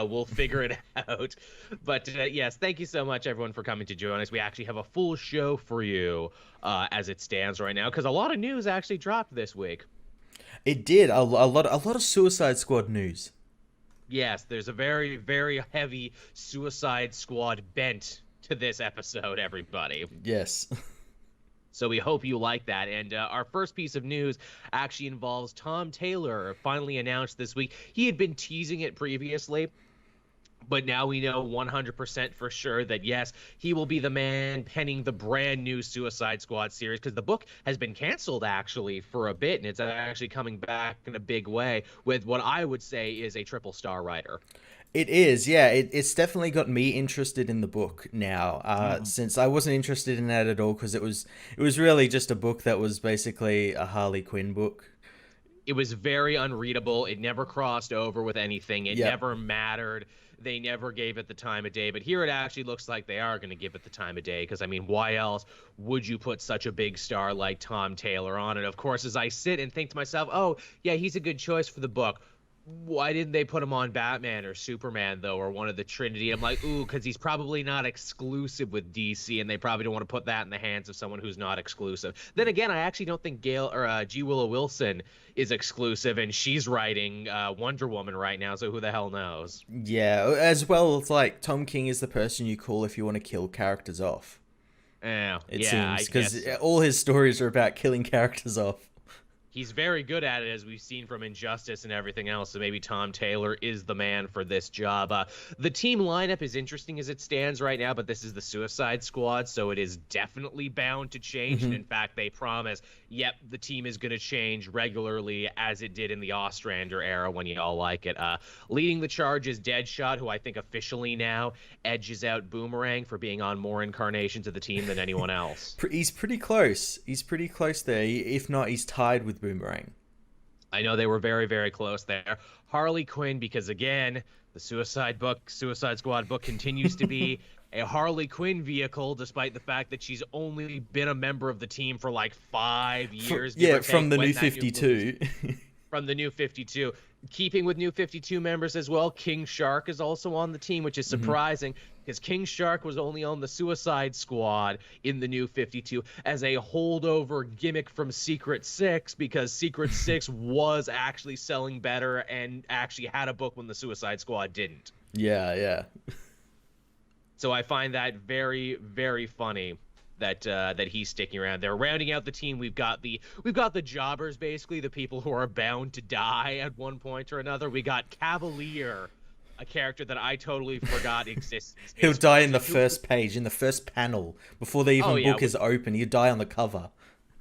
we'll figure it out. But yes, thank you so much, everyone, for coming to join us. We actually have a full show for you as it stands right now, because a lot of news actually dropped this week. It did a lot of Suicide Squad news. Yes, there's a very, very heavy Suicide Squad bent to this episode, everybody. Yes. So we hope you like that. And our first piece of news actually involves Tom Taylor, finally announced this week. He had been teasing it previously, but now we know 100% for sure that, yes, he will be the man penning the brand new Suicide Squad series, because the book has been canceled, actually, for a bit, and it's actually coming back in a big way with what I would say is a triple star writer. It is, yeah. It's definitely got me interested in the book now. Mhm. Since I wasn't interested in that at all, because it was really just a book that was basically a Harley Quinn book. It was very unreadable. It never crossed over with anything. It Yep. never mattered. They never gave it the time of day. But here it actually looks like they are going to give it the time of day. Because, I mean, why else would you put such a big star like Tom Taylor on it? Of course, as I sit and think to myself, oh, yeah, he's a good choice for the book. Why didn't they put him on Batman or Superman, though, or one of the Trinity? I'm like, ooh, because he's probably not exclusive with DC, and they probably don't want to put that in the hands of someone who's not exclusive. Then again, I actually don't think Gail or G. Willow Wilson is exclusive, and she's writing Wonder Woman right now, so who the hell knows? Yeah, as well as like Tom King is the person you call if you want to kill characters off. It Yeah, seems I because guess so. all his stories are about killing characters off. He's very good at it, as we've seen from Injustice and everything else. So maybe Tom Taylor is the man for this job. The team lineup is interesting as it stands right now, but this is the Suicide Squad, so it is definitely bound to change. And Hmm. in fact, they promise, yep, the team is going to change regularly as it did in the Ostrander era when you all like it. Leading the charge is Deadshot, who I think officially now edges out Boomerang for being on more incarnations of the team than anyone else. He's pretty close. He's pretty close there. If not, he's tied with Boomerang. I know they were very, very close there. Harley Quinn, because again, the Suicide Squad book continues to be a Harley Quinn vehicle, despite the fact that she's only been a member of the team for like 5 years, give Yeah, or from take, the when new that new book was 52. from the new 52. Keeping with new 52 members as well, King Shark is also on the team, which is Hmm. surprising because King Shark was only on the Suicide Squad in the new 52 as a holdover gimmick from Secret Six, because Secret Six was actually selling better and actually had a book when the Suicide Squad didn't. Yeah, yeah. So I find that very, very funny that that he's sticking around. They're rounding out the team. We've got the jobbers, basically the people who are bound to die at one point or another. We got Cavalier, a character that I totally forgot exists in He'll Space die in Force. the first page, in the first panel, before the Oh even yeah, book is open. He'll die on the cover.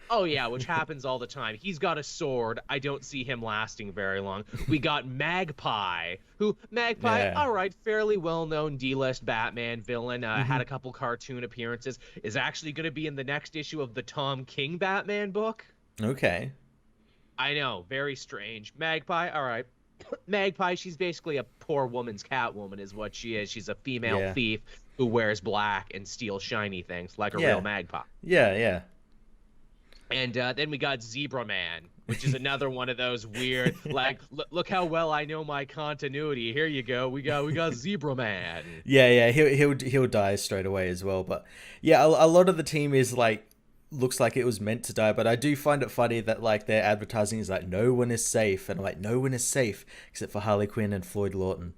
Oh yeah, which happens all the time. He's got a sword. I don't see him lasting very long. We got Magpie, Yeah. all right, fairly well-known D-list Batman villain, Hmm. had a couple cartoon appearances, is actually going to be in the next issue of the Tom King Batman book. Okay. I know, very strange. Magpie, all right. Magpie, she's basically a poor woman's Catwoman is what she is. She's a female Yeah. thief who wears black and steals shiny things like a real Yeah. magpie. Yeah, yeah. And then we got Zebra Man, which is another one of those weird, like, look how well I know my continuity. Here you go. We got Zebra Man. Yeah, yeah. He'll die straight away as well. But yeah, a lot of the team is like looks like it was meant to die. But I do find it funny that like their advertising is like no one is safe, and I'm like no one is safe except for Harley Quinn and Floyd Lawton.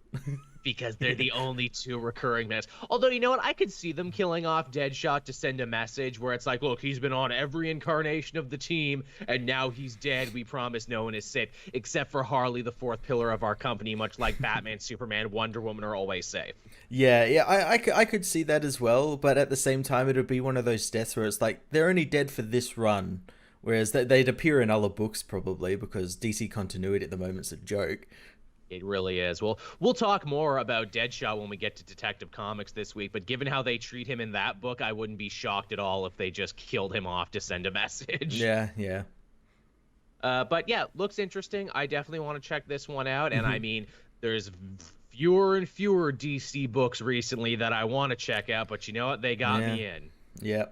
Because they're the only two recurring men. Although, you know what? I could see them killing off Deadshot to send a message where it's like, look, he's been on every incarnation of the team, and now he's dead. We promise no one is safe, except for Harley, the fourth pillar of our company, much like Batman, Superman, Wonder Woman are always safe. Yeah, yeah. I could see that as well. But at the same time, it would be one of those deaths where it's like they're only dead for this run. Whereas they'd appear in other books probably because DC continuity at the moment's a joke. It really is. Well, we'll talk more about Deadshot when we get to Detective Comics this week, but given how they treat him in that book, I wouldn't be shocked at all if they just killed him off to send a message. Yeah, yeah. But yeah, looks interesting. I definitely want to check this one out. And I Hmm. mean, there's fewer and fewer DC books recently that I want to check out, but you know what? They got Yeah. me in. Yeah.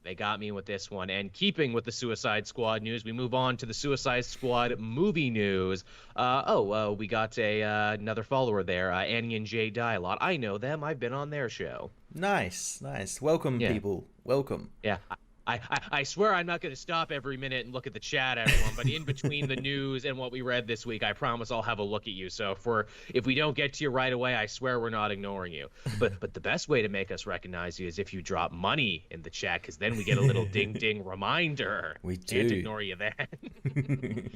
They got me with this one. And keeping with the Suicide Squad news, we move on to the Suicide Squad movie news. We got another follower there, Annie and Jay Dialot. I know them. I've been on their show. Nice. Welcome, people. Welcome. Yeah. I swear I'm not going to stop every minute and look at the chat, everyone. But in between the news and what we read this week, I promise I'll have a look at you. So if we don't get to you right away, I swear we're not ignoring you. But the best way to make us recognize you is if you drop money in the chat, because then we get a little ding ding reminder. We do. Can't ignore you then.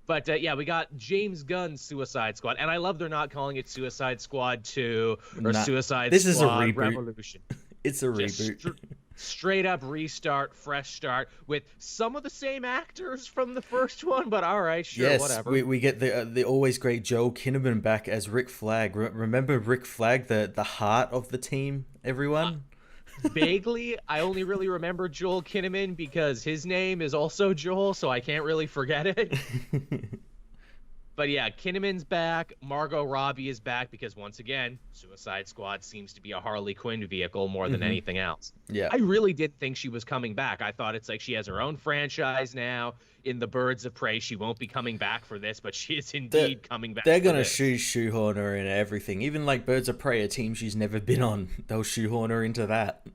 But we got James Gunn's Suicide Squad, and I love they're not calling it Suicide Squad 2 or Suicide Squad This is a reboot. Revolution. It's a reboot. Straight up restart, fresh start with some of the same actors from the first one, but all right, sure, yes, whatever. We get the always great Joel Kinnaman back as Rick Flag. Remember Rick Flag, the heart of the team, everyone? Vaguely, I only really remember Joel Kinnaman because his name is also Joel, so I can't really forget it. But yeah, Kinnaman's back. Margot Robbie is back because, once again, Suicide Squad seems to be a Harley Quinn vehicle more than anything else. Yeah. I really didn't think she was coming back. I thought it's like she has her own franchise now. In the Birds of Prey, she won't be coming back for this, but she is indeed coming back. They're going to shoehorn her in everything. Even like Birds of Prey, a team she's never been on, they'll shoehorn her into that.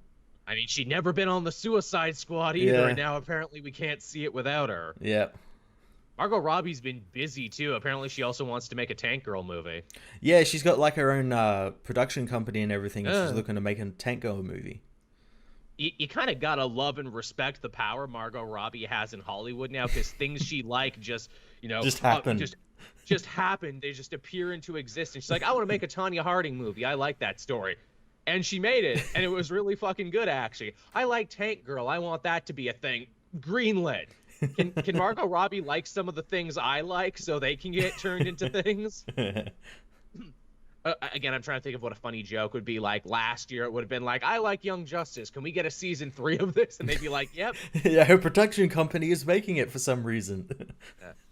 I mean, she'd never been on the Suicide Squad either, and now apparently we can't see it without her. Yeah. Margot Robbie's been busy, too. Apparently, she also wants to make a Tank Girl movie. Yeah, she's got, like, her own production company and everything, and she's looking to make a Tank Girl movie. You kind of got to love and respect the power Margot Robbie has in Hollywood now, because things she just happen. Just happen. They just appear into existence. She's like, I want to make a Tanya Harding movie. I like that story. And she made it, and it was really fucking good, actually. I like Tank Girl. I want that to be a thing. Greenlit. Can Margot Robbie like some of the things I like so they can get turned into things? Again, I'm trying to think of what a funny joke would be. Like last year, it would have been like, I like Young Justice. Can we get a season 3 of this? And they'd be like, yep. Yeah, her production company is making it for some reason.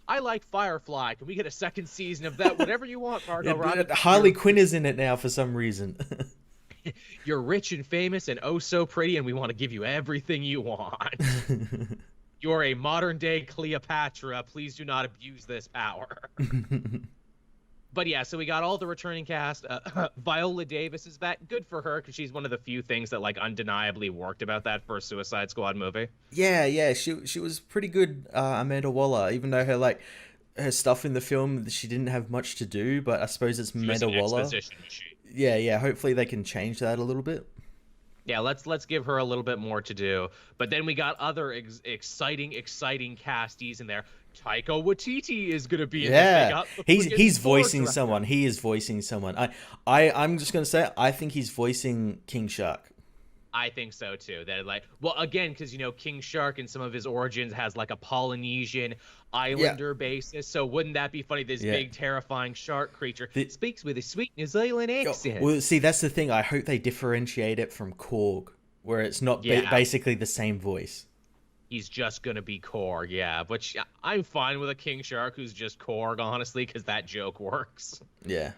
I like Firefly. Can we get a second season of that? Whatever you want, Margot Robbie. Harley Quinn is in it now for some reason. You're rich and famous and oh so pretty, and we want to give you everything you want. You're a modern-day Cleopatra. Please do not abuse this power. But yeah, so we got all the returning cast. Viola Davis is back. Good for her, because she's one of the few things that like undeniably worked about that first Suicide Squad movie. Yeah, she was pretty good, Amanda Waller, even though her stuff in the film, she didn't have much to do, but I suppose it's Amanda Waller. Yeah, hopefully they can change that a little bit. Yeah, let's give her a little bit more to do. But then we got other exciting casties in there. Taika Waititi is going to be in this. He's voicing someone. He is voicing someone. I'm just going to say, I think he's voicing King Shark. I think so too. That again, because King Shark in some of his origins has like a Polynesian islander basis. So wouldn't that be funny? This big terrifying shark creature speaks with a sweet New Zealand accent. Well, see, that's the thing. I hope they differentiate it from Korg, where it's not basically the same voice. He's just gonna be Korg, yeah. Which I'm fine with a King Shark who's just Korg, honestly, because that joke works. Yeah.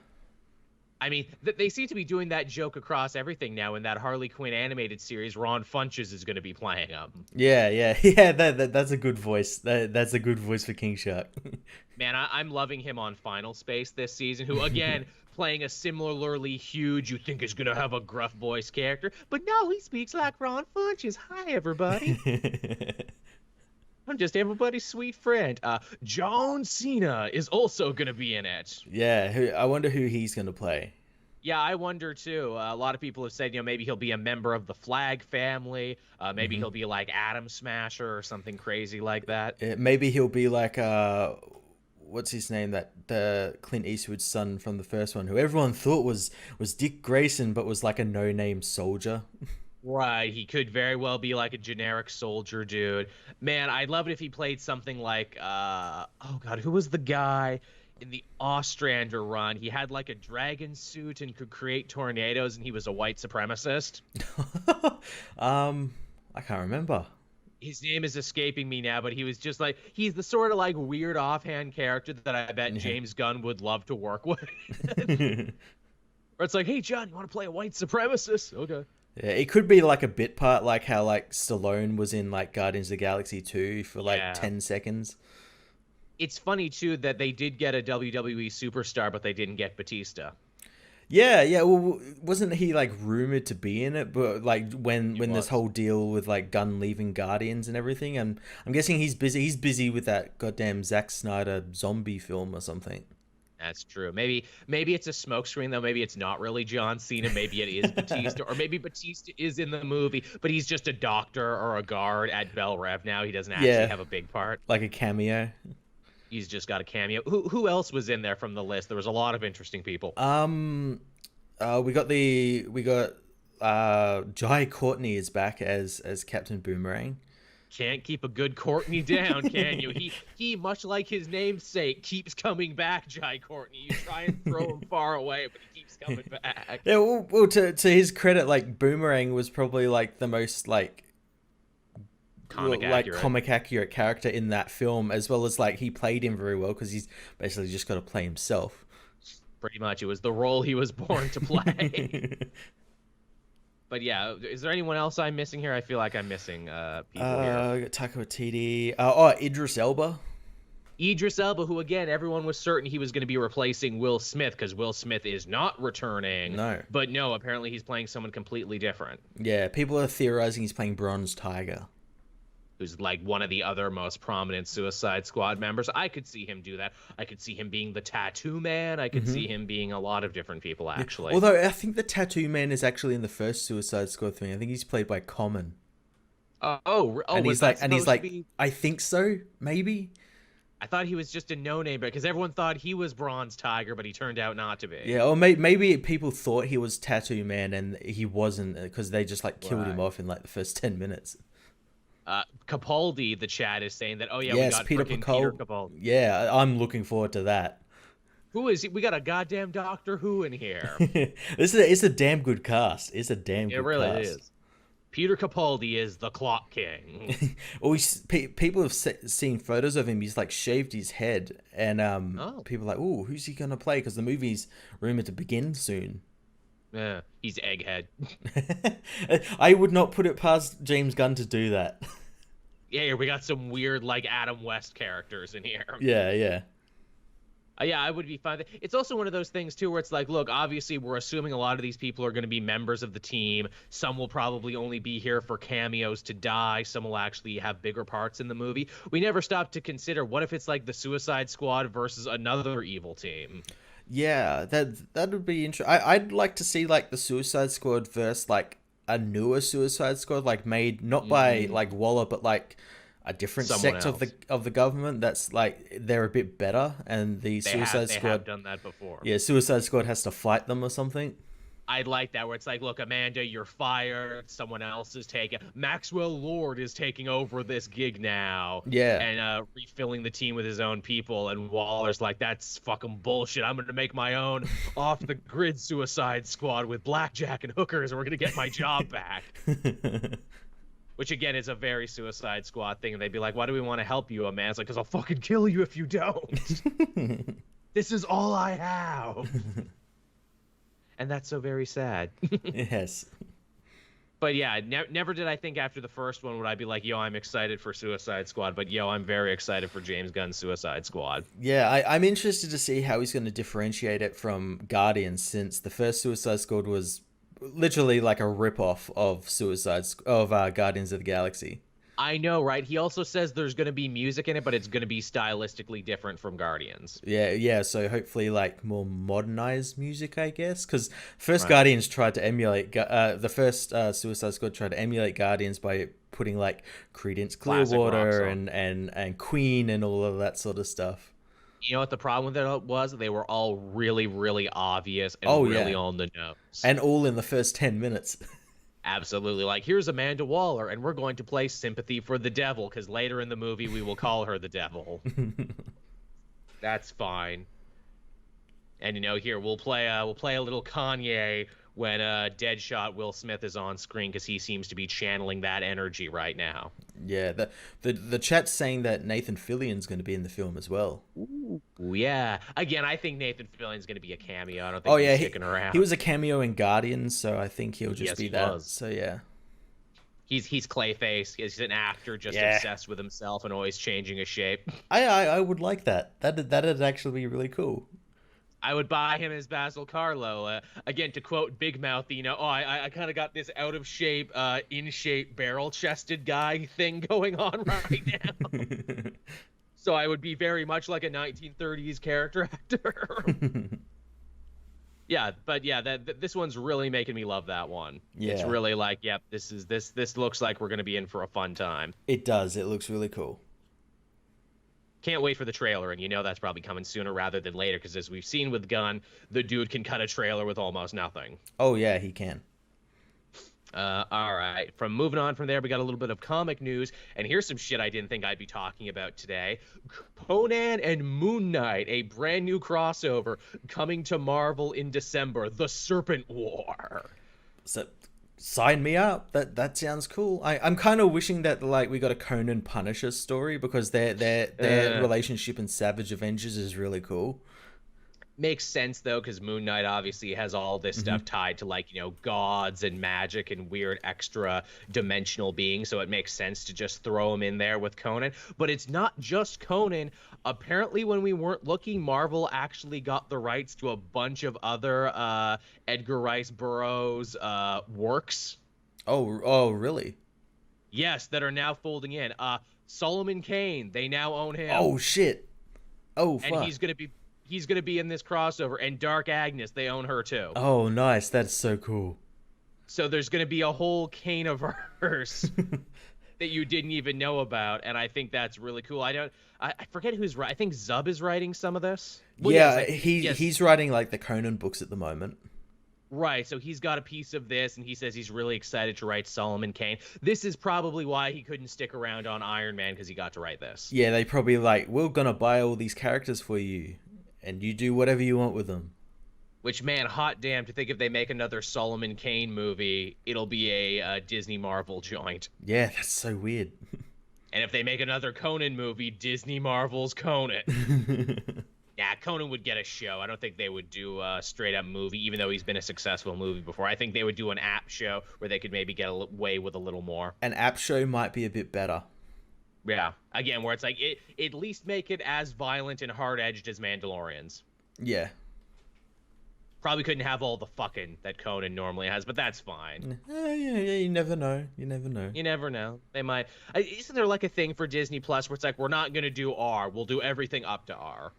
I mean, they seem to be doing that joke across everything now. In that Harley Quinn animated series, Ron Funches is going to be playing him. Yeah. That's a good voice. That's a good voice for King Shark. Man, I'm loving him on Final Space this season. Who again playing a similarly huge, you think is going to have a gruff voice character, but no, he speaks like Ron Funches. Hi, everybody. I'm just everybody's sweet friend. John Cena is also going to be in it. Yeah, I wonder who he's going to play. Yeah, I wonder too. A lot of people have said, maybe he'll be a member of the Flag family. Maybe he'll be like Atom Smasher or something crazy like that. Maybe he'll be like, what's his name? The Clint Eastwood's son from the first one, who everyone thought was Dick Grayson, but was like a no-name soldier. Right, he could very well be like a generic soldier dude. Man, I'd love it if he played something like, who was the guy in the Ostrander run? He had like a dragon suit and could create tornadoes, and he was a white supremacist. I can't remember. His name is escaping me now, but he was just like, he's the sort of like weird offhand character that I bet James Gunn would love to work with. Or it's like, hey, John, you want to play a white supremacist? Okay. Yeah, it could be like a bit part, like how like Stallone was in like Guardians of the Galaxy 2 for like Yeah. 10 seconds. It's funny too that they did get a WWE superstar, but they didn't get Batista. Yeah, yeah. Well, wasn't he like rumored to be in it? But like He when this was. whole deal with like Gunn leaving Guardians and everything, and I'm guessing he's busy. He's busy with that goddamn Zack Snyder zombie film or something. That's true. Maybe it's a smokescreen though. Maybe it's not really John Cena. Maybe it is Batista, or maybe Batista is in the movie, but he's just a doctor or a guard at Bell Rev now. He doesn't actually Yeah, have a big part. like a cameo. He's just got a cameo. Who else was in there from the list? There was a lot of interesting people. We got Jai Courtney is back as Captain Boomerang. Can't keep a good Courtney down, can you? He much like his namesake keeps coming back, Jai Courtney. You try and throw him far away, but he keeps coming back. Yeah, well, to his credit, like Boomerang was probably like the most like comic accurate character in that film, as well as like he played him very well because he's basically just got to play himself. Pretty much, it was the role he was born to play. But yeah, is there anyone else I'm missing here? I feel like I'm missing people here. Got Taika Waititi. Idris Elba. Idris Elba, who again, everyone was certain he was going to be replacing Will Smith because Will Smith is not returning. No. But no, apparently he's playing someone completely different. Yeah, people are theorizing he's playing Bronze Tiger. Who's like one of the other most prominent Suicide Squad members. I could see him do that. I could see him being the Tattoo Man. I could see him being a lot of different people, actually. Although I think the Tattoo Man is actually in the first Suicide Squad thing. I think he's played by Common. And he's like, I think so, maybe. I thought he was just a no-name, because everyone thought he was Bronze Tiger, but he turned out not to be. Yeah, or maybe people thought he was Tattoo Man and he wasn't, because they just like killed him off in like the first 10 minutes. Capaldi, the chat is saying that, oh yeah, yes, we got Peter Capaldi. Yeah, I'm looking forward to that. Who is he? We got a goddamn Doctor Who in here. It's a damn good cast. It's a damn good cast. It really is. Peter Capaldi is the Clock King. People have seen photos of him. He's like shaved his head, and people are like, "Oh, who's he gonna play?" Because the movie's rumored to begin soon. Yeah, he's Egghead. I would not put it past James Gunn to do that. Yeah, we got some weird like Adam West characters in here. Yeah. Yeah, I would be fine. It's also one of those things, too, where it's like, look, obviously we're assuming a lot of these people are going to be members of the team. Some will probably only be here for cameos to die. Some will actually have bigger parts in the movie. We never stop to consider, what if it's like the Suicide Squad versus another evil team? Yeah, that would be interesting. I'd like to see like the Suicide Squad versus like a newer Suicide Squad, like made not by like Waller, but like a different sect of the government that's like they're a bit better, and the Suicide Squad have done that before. Yeah, Suicide Squad has to fight them or something. I'd like that, where it's like, look, Amanda, you're fired. Someone else is taking. Maxwell Lord is taking over this gig now. Yeah, and refilling the team with his own people. And Waller's like, that's fucking bullshit. I'm gonna make my own off the grid Suicide Squad with blackjack and hookers, and we're gonna get my job back. Which, again, is a very Suicide Squad thing. And they'd be like, why do we want to help you, Amanda? It's like, because I'll fucking kill you if you don't. This is all I have. And that's so very sad. Yes. But yeah, never did I think after the first one would I be like, yo, I'm excited for Suicide Squad. But yo, I'm very excited for James Gunn's Suicide Squad. Yeah, I'm interested to see how he's going to differentiate it from Guardians, since the first Suicide Squad was literally like a rip-off of Guardians of the Galaxy. I know, right? He also says there's going to be music in it, but it's going to be stylistically different from Guardians. Yeah, so hopefully like more modernized music, I guess, because Guardians tried to emulate the first Suicide Squad tried to emulate Guardians by putting like Creedence Clearwater and Queen and all of that sort of stuff. You know what the problem with it was? They were all really, really obvious and really on the nose. And all in the first 10 minutes. Absolutely. Like, here's Amanda Waller, and we're going to play Sympathy for the Devil, because later in the movie we will call her the Devil. That's fine. And, here, we'll play a little Kanye when Deadshot Will Smith is on screen, because he seems to be channeling that energy right now. Yeah, the chat's saying that Nathan Fillion's going to be in the film as well. Ooh, yeah. Again, I think Nathan Fillion's going to be a cameo. I don't Oh think yeah, he's sticking around. he was a cameo in Guardians, so I think he'll just Yes, be he that. was. So yeah. He's Clayface. He's an actor just Yeah. obsessed with himself and always changing his shape. I would like that. That'd actually be really cool. I would buy him as Basil Carlo. Again, to quote Big Mouth, I kind of got this out of shape, in shape, barrel chested guy thing going on right now. So I would be very much like a 1930s character actor. Yeah, but yeah, this one's really making me love that one. Yeah. It's really like, yep, this looks like we're gonna be in for a fun time. It does. It looks really cool. Can't wait for the trailer, and that's probably coming sooner rather than later, because as we've seen with Gunn, the dude can cut a trailer with almost nothing. Oh yeah, he can. All right. From moving on from there, we got a little bit of comic news, and here's some shit I didn't think I'd be talking about today. Conan and Moon Knight, a brand new crossover coming to Marvel in December. The Serpent War. So sign me up. That sounds cool. I'm kind of wishing that like we got a Conan Punisher story, because their relationship in Savage Avengers is really cool. Makes sense though, because Moon Knight obviously has all this Mm-hmm. stuff tied to like gods and magic and weird extra dimensional beings, so it makes sense to just throw him in there with Conan. But it's not just Conan. Apparently, when we weren't looking, Marvel actually got the rights to a bunch of other Edgar Rice Burroughs works. Oh really? Yes, that are now folding in. Solomon Kane, they now own him. Oh shit. Oh fuck. And he's gonna be in this crossover. And Dark Agnes, they own her too. Oh nice. That's so cool. So there's gonna be a whole Kaneverse that you didn't even know about, and I think that's really cool. I forget who's right. I think Zub is writing some of this. Well, yeah, yes, he's writing like the Conan books at the moment. Right, so he's got a piece of this, and he says he's really excited to write Solomon Kane. This is probably why he couldn't stick around on Iron Man, because he got to write this. Yeah, they probably like, we're gonna buy all these characters for you, and you do whatever you want with them. Which, man, hot damn, to think if they make another Solomon Kane movie, it'll be a Disney Marvel joint. Yeah, that's so weird. And if they make another Conan movie, Disney Marvel's Conan. Yeah, Conan would get a show. I don't think they would do a straight-up movie, even though he's been a successful movie before. I think they would do an app show where they could maybe get away with a little more. An app show might be a bit better. Yeah. Again, where it's like, at least make it as violent and hard-edged as Mandalorians. Yeah. Probably couldn't have all the fucking that Conan normally has, but that's fine. Yeah, you never know. You never know. You never know. They might. Isn't there like a thing for Disney Plus where it's like, we're not going to do R, we'll do everything up to R?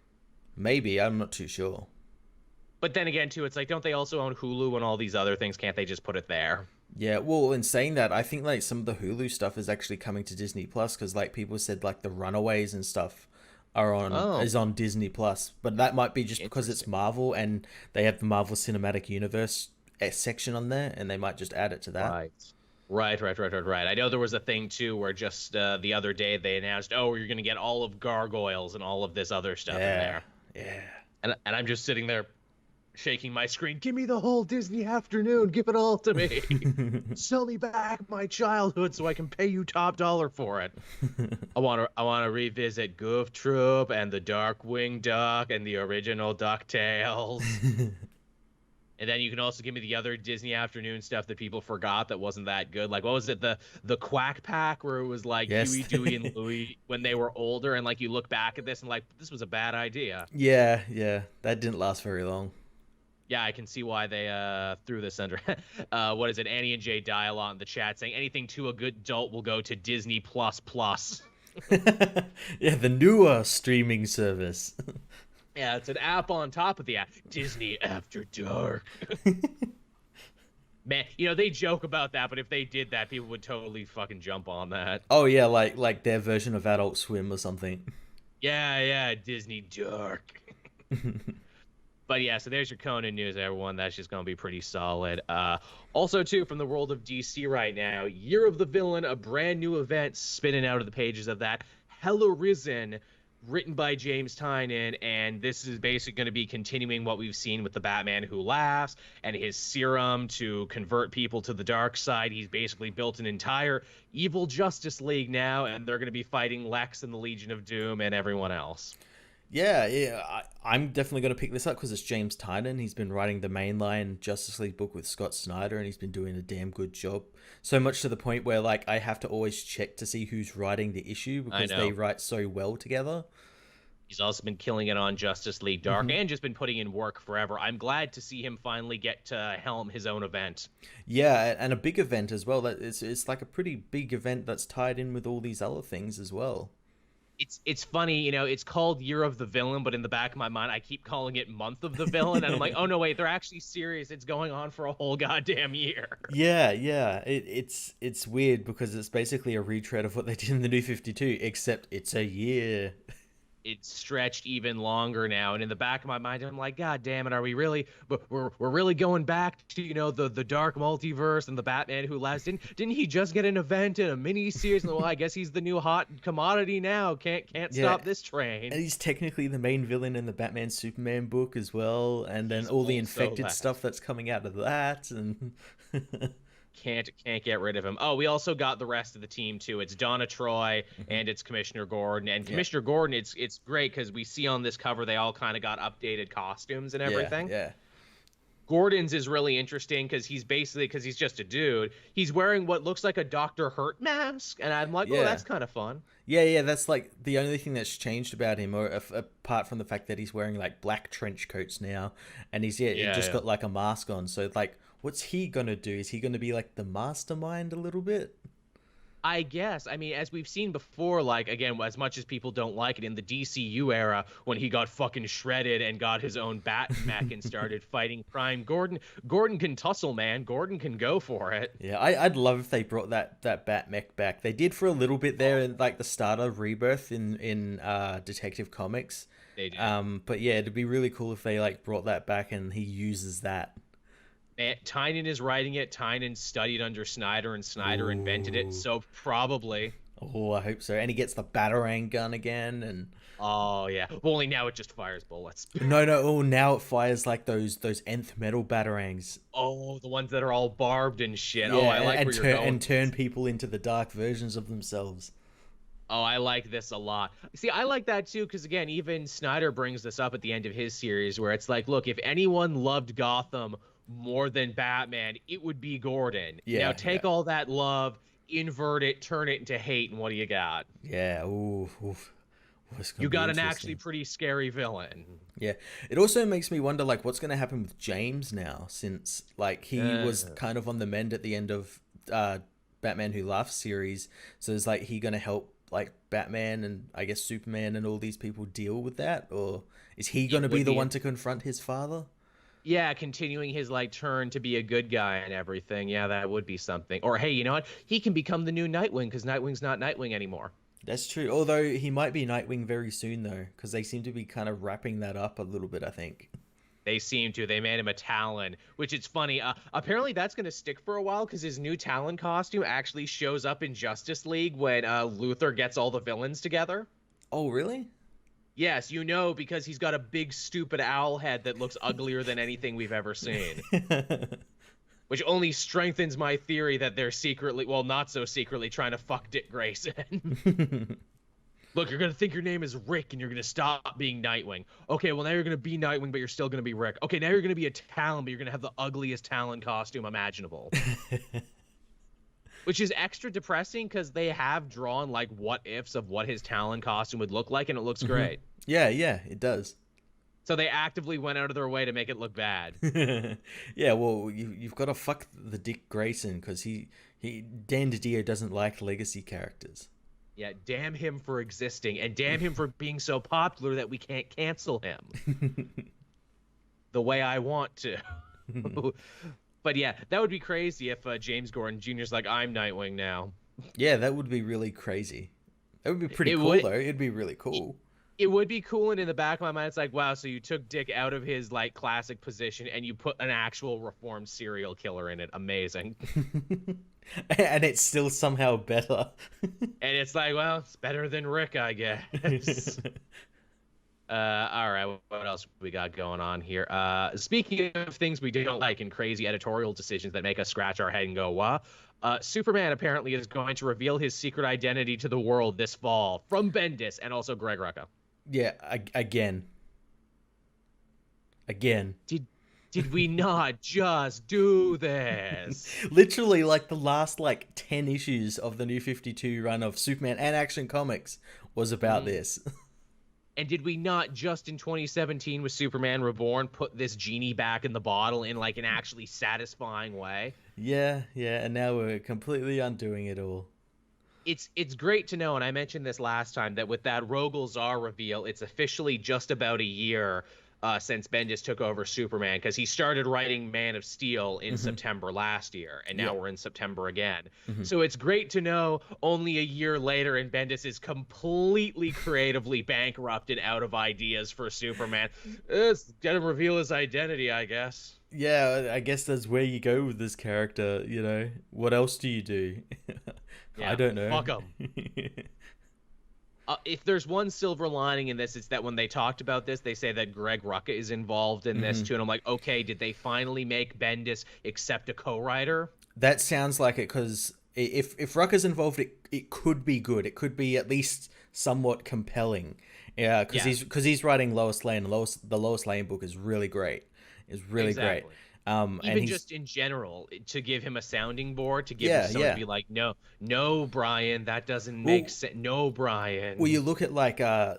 Maybe, I'm not too sure. But then again, too, it's like, don't they also own Hulu and all these other things? Can't they just put it there? Yeah, well, in saying that, I think like some of the Hulu stuff is actually coming to Disney Plus, because like people said like the Runaways and stuff is on Disney Plus, but that might be just because it's Marvel and they have the Marvel Cinematic Universe section on there, and they might just add it to that. Right. I know there was a thing too where just the other day they announced, oh, you're gonna get all of Gargoyles and all of this other stuff in there. Yeah. And I'm just sitting there shaking my screen. Give me the whole Disney afternoon. Give it all to me. Sell me back my childhood so I can pay you top dollar for it. I want to revisit Goof Troop and the Darkwing Duck and the original DuckTales. And then you can also give me the other Disney afternoon stuff that people forgot that wasn't that good. Like, what was it? The Quack Pack, where it was like Yes. Huey, Dewey, and Louie when they were older, and like you look back at this and like, this was a bad idea. Yeah, that didn't last very long. Yeah, I can see why they threw this under. What is it? Annie and Jay Dialog in the chat saying anything to a good adult will go to Disney Plus Plus. Yeah, the newer streaming service. Yeah, it's an app on top of the app. Disney After Dark. Man, they joke about that, but if they did that, people would totally fucking jump on that. Oh yeah, like their version of Adult Swim or something. Yeah, Disney Dark. But yeah, so there's your Conan news, everyone. That's just going to be pretty solid. Also, too, from the world of DC right now, Year of the Villain, a brand new event spinning out of the pages of that. Arisen, written by James Tynion, and this is basically going to be continuing what we've seen with the Batman Who Laughs and his serum to convert people to the dark side. He's basically built an entire evil Justice League now, and they're going to be fighting Lex and the Legion of Doom and everyone else. Yeah, I'm definitely going to pick this up because it's James Tynion. He's been writing the mainline Justice League book with Scott Snyder, and he's been doing a damn good job. So much to the point where, like, I have to always check to see who's writing the issue because they write so well together. He's also been killing it on Justice League Dark and just been putting in work forever. I'm glad to see him finally get to helm his own event. Yeah, and a big event as well. It's like a pretty big event that's tied in with all these other things as well. It's funny, you know, it's called Year of the Villain, but in the back of my mind, I keep calling it Month of the Villain, and I'm like, oh no, wait, they're actually serious. It's going on for a whole goddamn year. Yeah. It's weird because it's basically a retread of what they did in the New 52, except it's a year. It's stretched even longer now, and in the back of my mind, I'm like, God damn it, are we really? We're really going back to, you know, the dark multiverse and the Batman Who Laughs. Didn't he just get an event in a mini series? Well, I guess he's the new hot commodity now. Can't stop this train. And he's technically the main villain in the Batman Superman book as well, and then all the infected stuff that's coming out of that, and. Can't get rid of him. Oh, we also got the rest of the team too. It's Donna Troy and it's Commissioner Gordon. And Commissioner Gordon, it's great because we see on this cover they all kind of got updated costumes and everything. Yeah. Gordon's is really interesting because he's just a dude. He's wearing what looks like a Dr. Hurt mask, and I'm like, oh, that's kind of fun. Yeah, that's like the only thing that's changed about him, or apart from the fact that he's wearing like black trench coats now, and he's got like a mask on. So like, what's he gonna do? Is he gonna be like the mastermind a little bit? I guess. I mean, as we've seen before, like, again, as much as people don't like it, in the DCU era, when he got fucking shredded and got his own bat mech and started fighting crime, Gordon can tussle, man. Gordon can go for it. Yeah, I'd love if they brought that bat mech back. They did for a little bit there in, like, the start of Rebirth in Detective Comics. They did. But yeah, it'd be really cool if they, like, brought that back and he uses that. Tynion is writing it. Tynion studied under Snyder, and Snyder invented it, so probably. Oh, I hope so. And he gets the Batarang gun again, and oh yeah. Well, only now it just fires bullets. No. Oh, now it fires like those nth metal Batarangs. Oh, the ones that are all barbed and shit. Yeah, oh, I like where you're going. And turn people into the dark versions of themselves. Oh, I like this a lot. See, I like that too, because again, even Snyder brings this up at the end of his series, where it's like, look, if anyone loved Gotham more than Batman, it would be Gordon. Now take all that love, invert it, turn it into hate, and what do you got? Yeah, ooh. You got an actually pretty scary villain. Yeah, it also makes me wonder, like, what's going to happen with James now, since, like, he was kind of on the mend at the end of Batman Who Laughs series, so is, like, he going to help, like, Batman and, I guess, Superman and all these people deal with that, or is he going to be the one to confront his father? Yeah, continuing his, like, turn to be a good guy and everything. Yeah, that would be something. Or, hey, you know what? He can become the new Nightwing, because Nightwing's not Nightwing anymore. That's true. Although he might be Nightwing very soon, though, because they seem to be kind of wrapping that up a little bit, I think. They seem to. They made him a Talon, which it's funny. Apparently that's going to stick for a while, because his new Talon costume actually shows up in Justice League when Luthor gets all the villains together. Oh, really? Yes, you know, because he's got a big, stupid owl head that looks uglier than anything we've ever seen. Which only strengthens my theory that they're secretly, well, not so secretly, trying to fuck Dick Grayson. Look, you're going to think your name is Rick, and you're going to stop being Nightwing. Okay, well, now you're going to be Nightwing, but you're still going to be Rick. Okay, now you're going to be a Talon, but you're going to have the ugliest Talon costume imaginable. Which is extra depressing because they have drawn, like, what-ifs of what his Talon costume would look like, and it looks great. Yeah, it does. So they actively went out of their way to make it look bad. Yeah, well, you've got to fuck the Dick Grayson, because Dan DiDio doesn't like legacy characters. Yeah, damn him for existing, and damn him for being so popular that we can't cancel him. The way I want to. But yeah, that would be crazy if James Gordon Jr.'s like, I'm Nightwing now. Yeah, that would be really crazy. That would be pretty cool, though. It'd be really cool. It would be cool, and in the back of my mind, it's like, wow, so you took Dick out of his like classic position and you put an actual reformed serial killer in it. Amazing. And it's still somehow better. And it's like, well, it's better than Rick, I guess. All right, what else we got going on here? Speaking of things we don't like and crazy editorial decisions that make us scratch our head and go, what? Superman apparently is going to reveal his secret identity to the world this fall from Bendis and also Greg Rucka. Yeah, again. Did we not just do this? Literally, like the last 10 issues of the New 52 run of Superman and Action Comics was about this. And did we not just in 2017 with Superman Reborn put this genie back in the bottle in like an actually satisfying way? Yeah, and now we're completely undoing it all. It's great to know, and I mentioned this last time, that with that Rogol Zar reveal, it's officially just about a year since Bendis took over Superman, because he started writing Man of Steel in September last year, and now we're in September again. So it's great to know only a year later, and Bendis is completely creatively bankrupt and out of ideas for Superman. It's gonna reveal his identity, I guess. Yeah, I guess that's where you go with this character, What else do you do? Yeah, I don't know. Fuck him. If there's one silver lining in this, it's that when they talked about this, they say that Greg Rucka is involved in this too. And I'm like, okay, did they finally make Bendis accept a co-writer? That sounds like it, because if Rucka's involved, it could be good. It could be at least somewhat compelling. Yeah, because he's writing Lois Lane. The Lois Lane book is really great. It's really great. Even just in general, to give him a sounding board, to give him someone to be like, no, Brian, that doesn't make sense. No, Brian. Well, you look at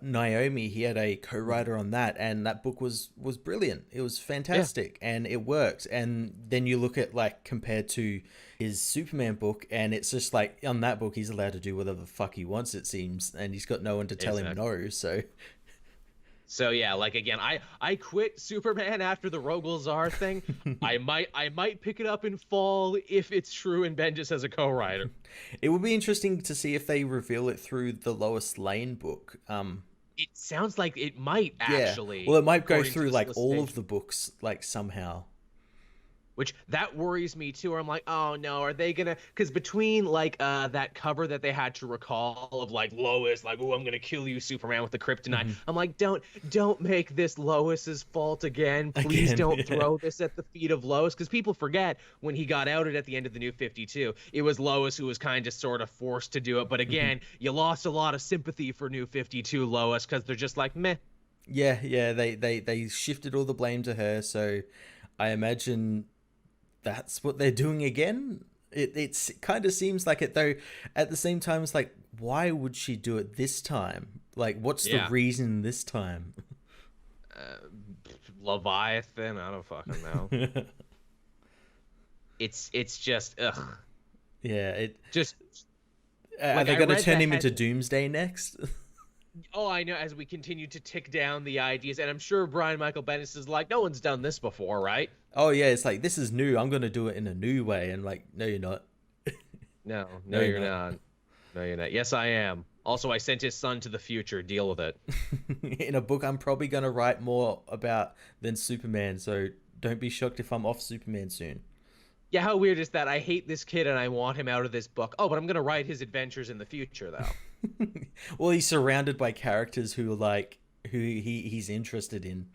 Naomi. He had a co-writer on that, and that book was brilliant. It was fantastic, and it worked. And then you look at compared to his Superman book, and it's just on that book he's allowed to do whatever the fuck he wants, it seems, and he's got no one to tell him no. So yeah, again, I quit Superman after the Rogol Zar thing. I might pick it up in fall if it's true and Bendis as a co-writer. It would be interesting to see if they reveal it through the Lois Lane book. It sounds like it might actually. Well, it might go through all of the books somehow. Which that worries me too. Where I'm like, oh no, are they gonna? Because between that cover that they had to recall of Lois, oh, I'm gonna kill you, Superman, with the kryptonite. I'm like, don't make this Lois's fault again. Please don't throw this at the feet of Lois, because people forget when he got outed at the end of the New 52, it was Lois who was kind of sort of forced to do it. But again, you lost a lot of sympathy for New 52 Lois, because they're just like meh. Yeah, they shifted all the blame to her. So I imagine that's what they're doing again. It kind of seems like it, though. At the same time, it's why would she do it this time? What's the reason this time? Leviathan, I don't fucking know. It's just ugh. Yeah, it just. Are they going to turn him into Doomsday next? Oh, I know. As we continue to tick down the ideas, and I'm sure Brian Michael Bendis is like, no one's done this before, right? Oh yeah, it's this is new. I'm gonna do it in a new way, and no, you're not. No, you're not. No, you're not. Yes, I am. Also, I sent his son to the future. Deal with it. In a book I'm probably gonna write more about than Superman, so don't be shocked if I'm off Superman soon. Yeah, how weird is that? I hate this kid and I want him out of this book. Oh, but I'm gonna write his adventures in the future, though. Well, he's surrounded by characters who he's interested in.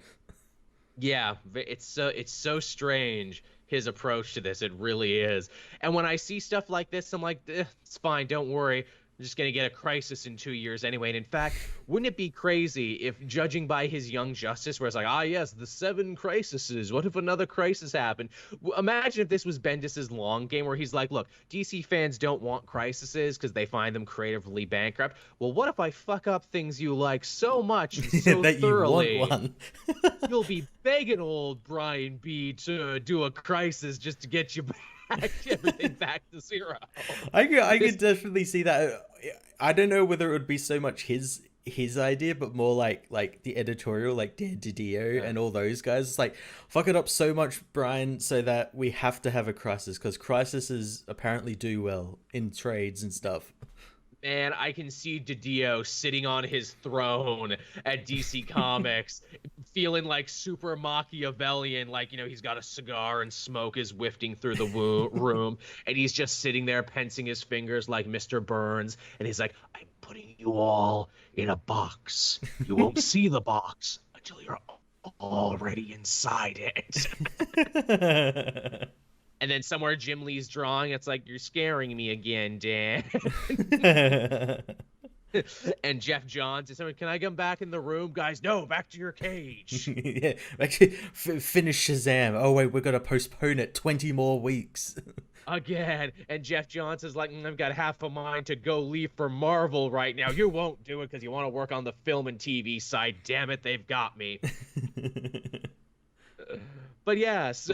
Yeah, it's so strange, his approach to this. It really is. And when I see stuff like this, I'm like, it's fine, don't worry. I'm just going to get a crisis in 2 years anyway. And in fact, wouldn't it be crazy if, judging by his Young Justice, where it's yes, the 7 crises, what if another crisis happened? Imagine if this was Bendis's long game, where he's like, look, DC fans don't want crises because they find them creatively bankrupt. Well, what if I fuck up things you like so much and so that thoroughly, you want one. You'll be begging old Brian B to do a crisis just to get you back. Everything back to zero. I could definitely see that. I don't know whether it would be so much his idea, but more like the editorial, Dan DiDio and all those guys. It's fuck it up so much, Brian, so that we have to have a crisis, because crises apparently do well in trades and stuff. Man, I can see DiDio sitting on his throne at DC Comics, feeling like super Machiavellian, like, he's got a cigar and smoke is wafting through the room, and he's just sitting there pensing his fingers like Mr. Burns, and he's like, I'm putting you all in a box. You won't see the box until you're already inside it. And then somewhere Jim Lee's drawing, it's like, you're scaring me again, Dan. And Jeff Johns is saying, can I come back in the room? Guys, no, back to your cage. Yeah, actually, finish Shazam. Oh, wait, we're going to postpone it 20 more weeks. Again. And Jeff Johns is like, I've got half a mind to go leave for Marvel right now. You won't do it because you want to work on the film and TV side. Damn it, they've got me. But yeah, so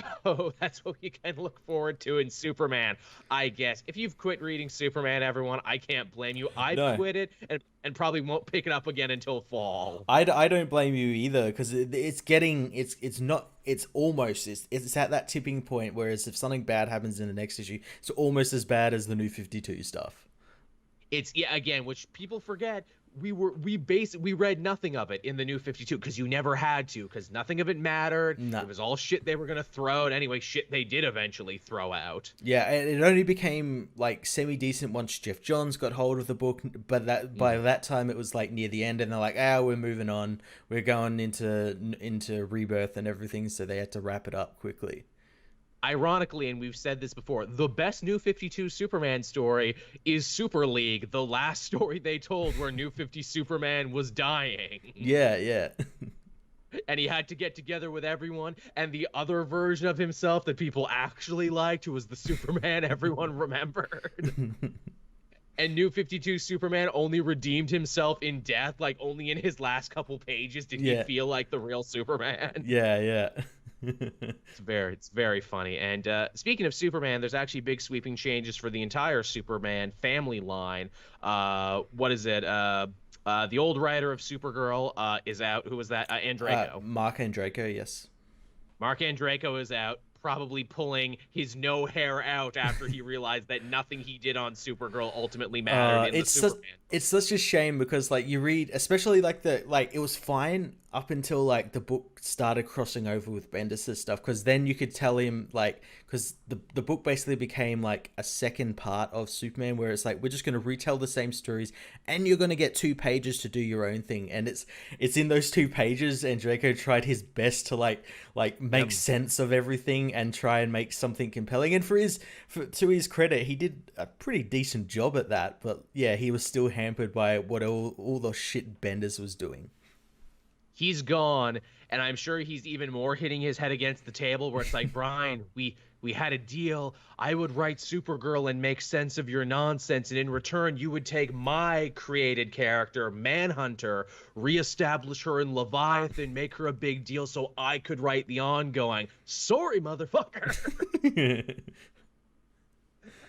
that's what we can look forward to in Superman, I guess. If you've quit reading Superman, everyone, I can't blame you. I've quit it and probably won't pick it up again until fall. I don't blame you either, because it's at that tipping point, whereas if something bad happens in the next issue, it's almost as bad as the New 52 stuff. It's, yeah, again, which people forget. We read nothing of it in the New 52 because you never had to, because nothing of it mattered. No. It was all shit they were gonna throw out anyway. Shit they did eventually throw out. Yeah, and it only became like semi-decent once Jeff Johns got hold of the book. But by that time it was like near the end, and they're like, we're moving on. We're going into Rebirth and everything, so they had to wrap it up quickly. Ironically, and we've said this before, the best New 52 Superman story is Super League, the last story they told where New 50 Superman was dying. Yeah. And he had to get together with everyone, and the other version of himself that people actually liked, who was the Superman everyone remembered. And New 52 Superman only redeemed himself in death, like only in his last couple pages did he feel like the real Superman. Yeah. It's very funny. And speaking of Superman, there's actually big sweeping changes for the entire Superman family line. What is it? The old writer of Supergirl is out. Who was that? Andreyko. Mark Andreyko, yes. Mark Andreyko is out, probably pulling his no hair out after he realized that nothing he did on Supergirl ultimately mattered in the Superman. It's such a shame, because like you read, especially it was fine up until like the book started crossing over with Bendis' stuff, because then you could tell him, like, because the book basically became like a second part of Superman, where it's like, we're just going to retell the same stories and you're going to get 2 pages to do your own thing. And it's in those 2 pages, and Draco tried his best to like make sense of everything and try and make something compelling. And to his credit, he did a pretty decent job at that. But yeah, he was still hampered by what all the shit Bendis was doing. He's gone, and I'm sure he's even more hitting his head against the table, where it's like, Brian, we had a deal. I would write Supergirl and make sense of your nonsense, and in return, you would take my created character, Manhunter, reestablish her in Leviathan, make her a big deal so I could write the ongoing. Sorry, motherfucker.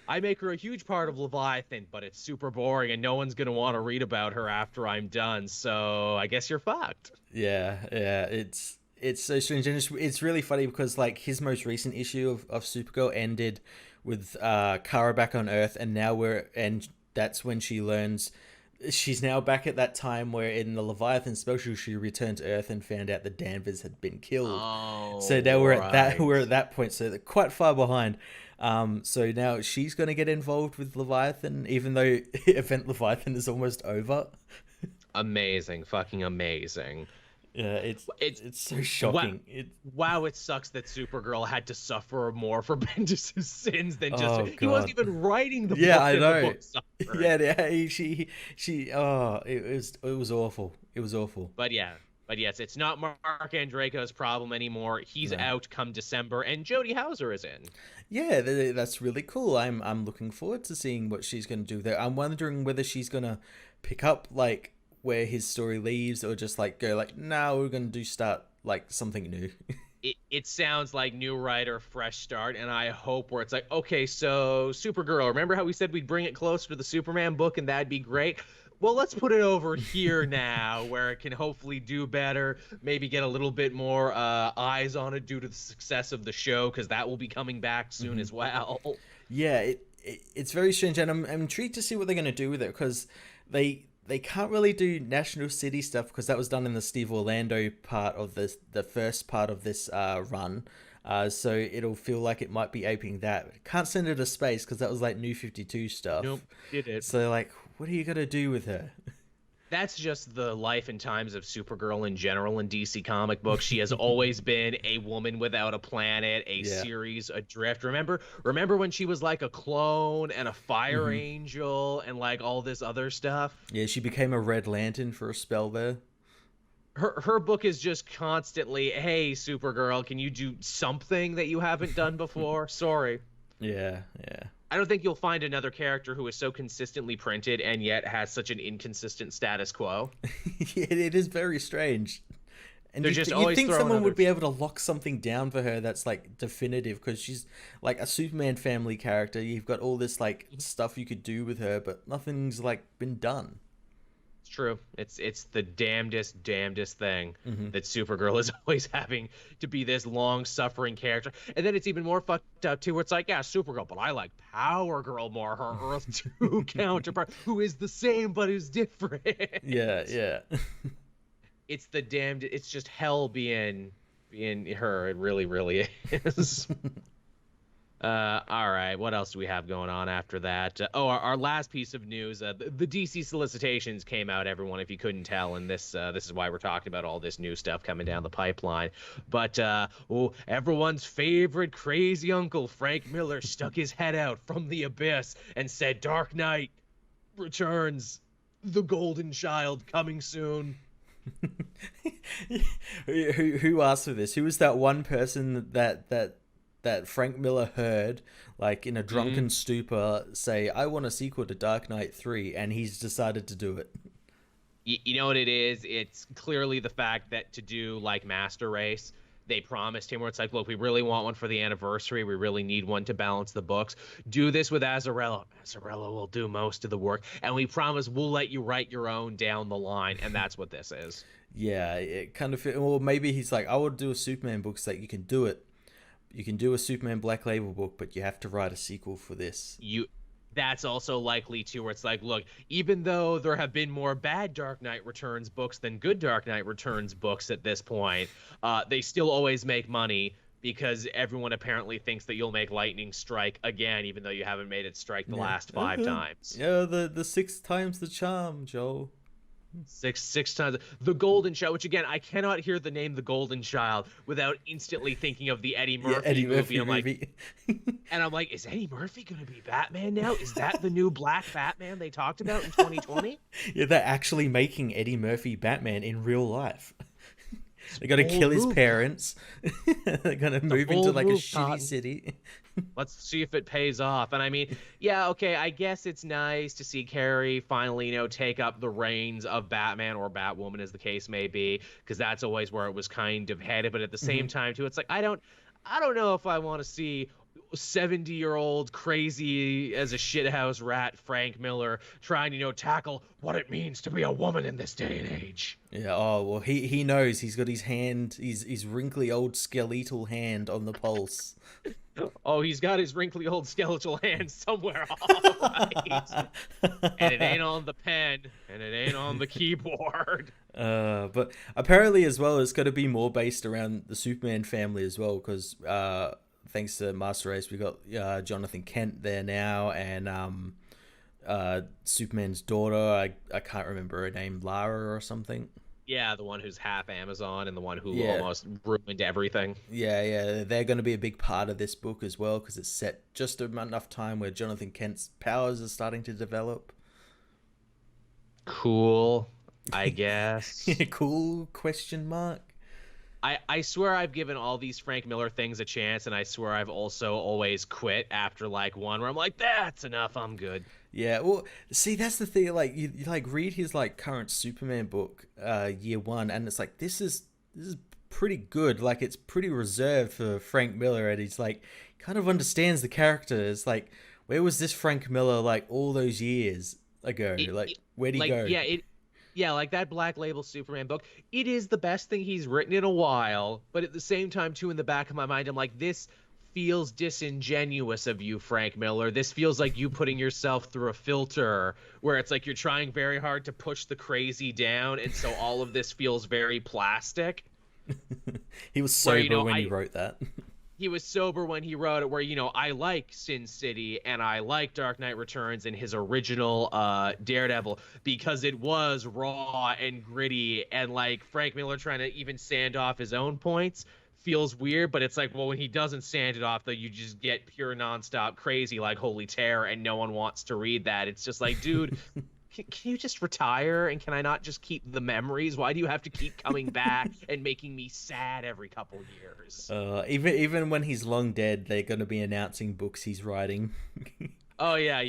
I make her a huge part of Leviathan, but it's super boring, and no one's going to want to read about her after I'm done, so I guess you're fucked. Yeah, it's so strange, and it's really funny, because like his most recent issue of Supergirl ended with Kara back on Earth, and that's when she learns she's now back at that time where in the Leviathan special she returned to Earth and found out that Danvers had been killed. Oh, so now we're at that point, so they're quite far behind. So now she's going to get involved with Leviathan, even though Event Leviathan is almost over. Amazing, fucking amazing. Yeah, it's so shocking. Wow, it sucks that Supergirl had to suffer more for Bendis' sins than just he wasn't even writing the book. Yeah, I know. The book it was awful. It was awful. But yes, it's not Mark Andreyko's problem anymore. He's out come December, and Jody Houser is in. Yeah, that's really cool. I'm looking forward to seeing what she's going to do there. I'm wondering whether she's going to pick up like where his story leaves, or just like go like, no, we're going to start like something new. It sounds like new writer, fresh start, and I hope where it's like, okay, so Supergirl, remember how we said we'd bring it closer to the Superman book and that'd be great? Well, let's put it over here now, where it can hopefully do better, maybe get a little bit more eyes on it due to the success of the show, because that will be coming back soon as well. Yeah, it's very strange, and I'm intrigued to see what they're going to do with it, because they can't really do National City stuff because that was done in the Steve Orlando part of this, the first part of this run. So it'll feel like it might be aping that. Can't send her to space because that was like New 52 stuff. Nope, did it. So like, what are you gonna do with her? That's just the life and times of Supergirl in general in DC comic books. She has always been a woman without a planet, a series adrift. Remember when she was like a clone and a fire angel and like all this other stuff? Yeah, she became a Red Lantern for a spell there. Her book is just constantly, hey, Supergirl, can you do something that you haven't done before? Sorry. Yeah. I don't think you'll find another character who is so consistently printed and yet has such an inconsistent status quo. It is very strange. And They're just always think someone throwing would be able to lock something down for her that's like definitive, because she's like a Superman family character. You've got all this like stuff you could do with her, but nothing's like been done. It's true. It's the damnedest thing that Supergirl is always having to be this long-suffering character. And then it's even more fucked up, too, where it's like, yeah, Supergirl, but I like Power Girl more, her Earth 2 counterpart, who is the same but is different. Yeah. It's just hell being her. It really is. All right, what else do we have going on after that? Our last piece of news, the DC solicitations came out, everyone, if you couldn't tell, and this is why we're talking about all this new stuff coming down the pipeline. But everyone's favorite crazy uncle, Frank Miller, stuck his head out from the abyss and said, Dark Knight returns, the Golden Child coming soon. Who asked for this? Who was that one person that Frank Miller heard, like in a drunken stupor, say, I want a sequel to Dark Knight 3, and he's decided to do it? You know what it is? It's clearly the fact that to do like Master Race, they promised him, where it's like, look, we really want one for the anniversary. We really need one to balance the books. Do this with Azzarello. Azzarello will do most of the work, and we promise we'll let you write your own down the line, and that's what this is. Yeah, it kind of, or maybe he's like, I would do a Superman book so that you can do it. You can do a Superman Black Label book, but you have to write a sequel for this. That's also likely too, where it's like, look, even though there have been more bad Dark Knight Returns books than good Dark Knight Returns books at this point, they still always make money because everyone apparently thinks that you'll make Lightning strike again, even though you haven't made it strike the last 5 times. Yeah, the 6 times the charm, Joel. Six times the Golden Child, which again, I cannot hear the name the Golden Child without instantly thinking of the Eddie Murphy movie. I'm like, is Eddie Murphy gonna be Batman now? Is that the new Black Batman they talked about in 2020? Yeah, they're actually making Eddie Murphy Batman in real life. They got to kill his parents. They're gonna move into like a shitty city. Let's see if it pays off. And I mean, yeah, okay, I guess it's nice to see Carrie finally, take up the reins of Batman or Batwoman, as the case may be, because that's always where it was kind of headed. But at the same time, too, it's like I don't know if I want to see 70-year-old crazy as a shithouse rat Frank Miller trying to tackle what it means to be a woman in this day and age. Yeah, well, he knows. He's got his hand, his wrinkly old skeletal hand on the pulse. Oh, he's got his wrinkly old skeletal hand somewhere, all right. And it ain't on the pen, and it ain't on the keyboard. But apparently as well, it's got to be more based around the Superman family as well, because thanks to Master Race, we got Jonathan Kent there now, and Superman's daughter, I can't remember her name, Lara or something. Yeah, the one who's half Amazon and the one who almost ruined everything. Yeah, they're going to be a big part of this book as well, because it's set just enough time where Jonathan Kent's powers are starting to develop. Cool, I guess. Cool, question mark. I swear I've given all these Frank Miller things a chance, and I swear I've also always quit after like one where I'm like, that's enough, I'm good. Yeah, well, see, that's the thing. Like, you like read his like current Superman book, year 1, and it's like this is pretty good. Like, it's pretty reserved for Frank Miller, and he's like kind of understands the character. It's like, where was this Frank Miller like all those years ago? Where'd he go? Yeah, like that Black Label Superman book, it is the best thing he's written in a while, but at the same time, too, in the back of my mind, I'm like, this feels disingenuous of you, Frank Miller. This feels like you putting yourself through a filter where it's like you're trying very hard to push the crazy down, and so all of this feels very plastic. He was sober when he wrote that. He was sober when he wrote it, where, I like Sin City and I like Dark Knight Returns and his original Daredevil because it was raw and gritty, and like Frank Miller trying to even sand off his own points feels weird, but it's like, well, when he doesn't sand it off, though, you just get pure nonstop crazy like Holy Terror, and no one wants to read that. It's just like, dude, can you just retire, and can I not just keep the memories? Why do you have to keep coming back and making me sad every couple years? Even when he's long dead, they're going to be announcing books he's writing. Oh yeah,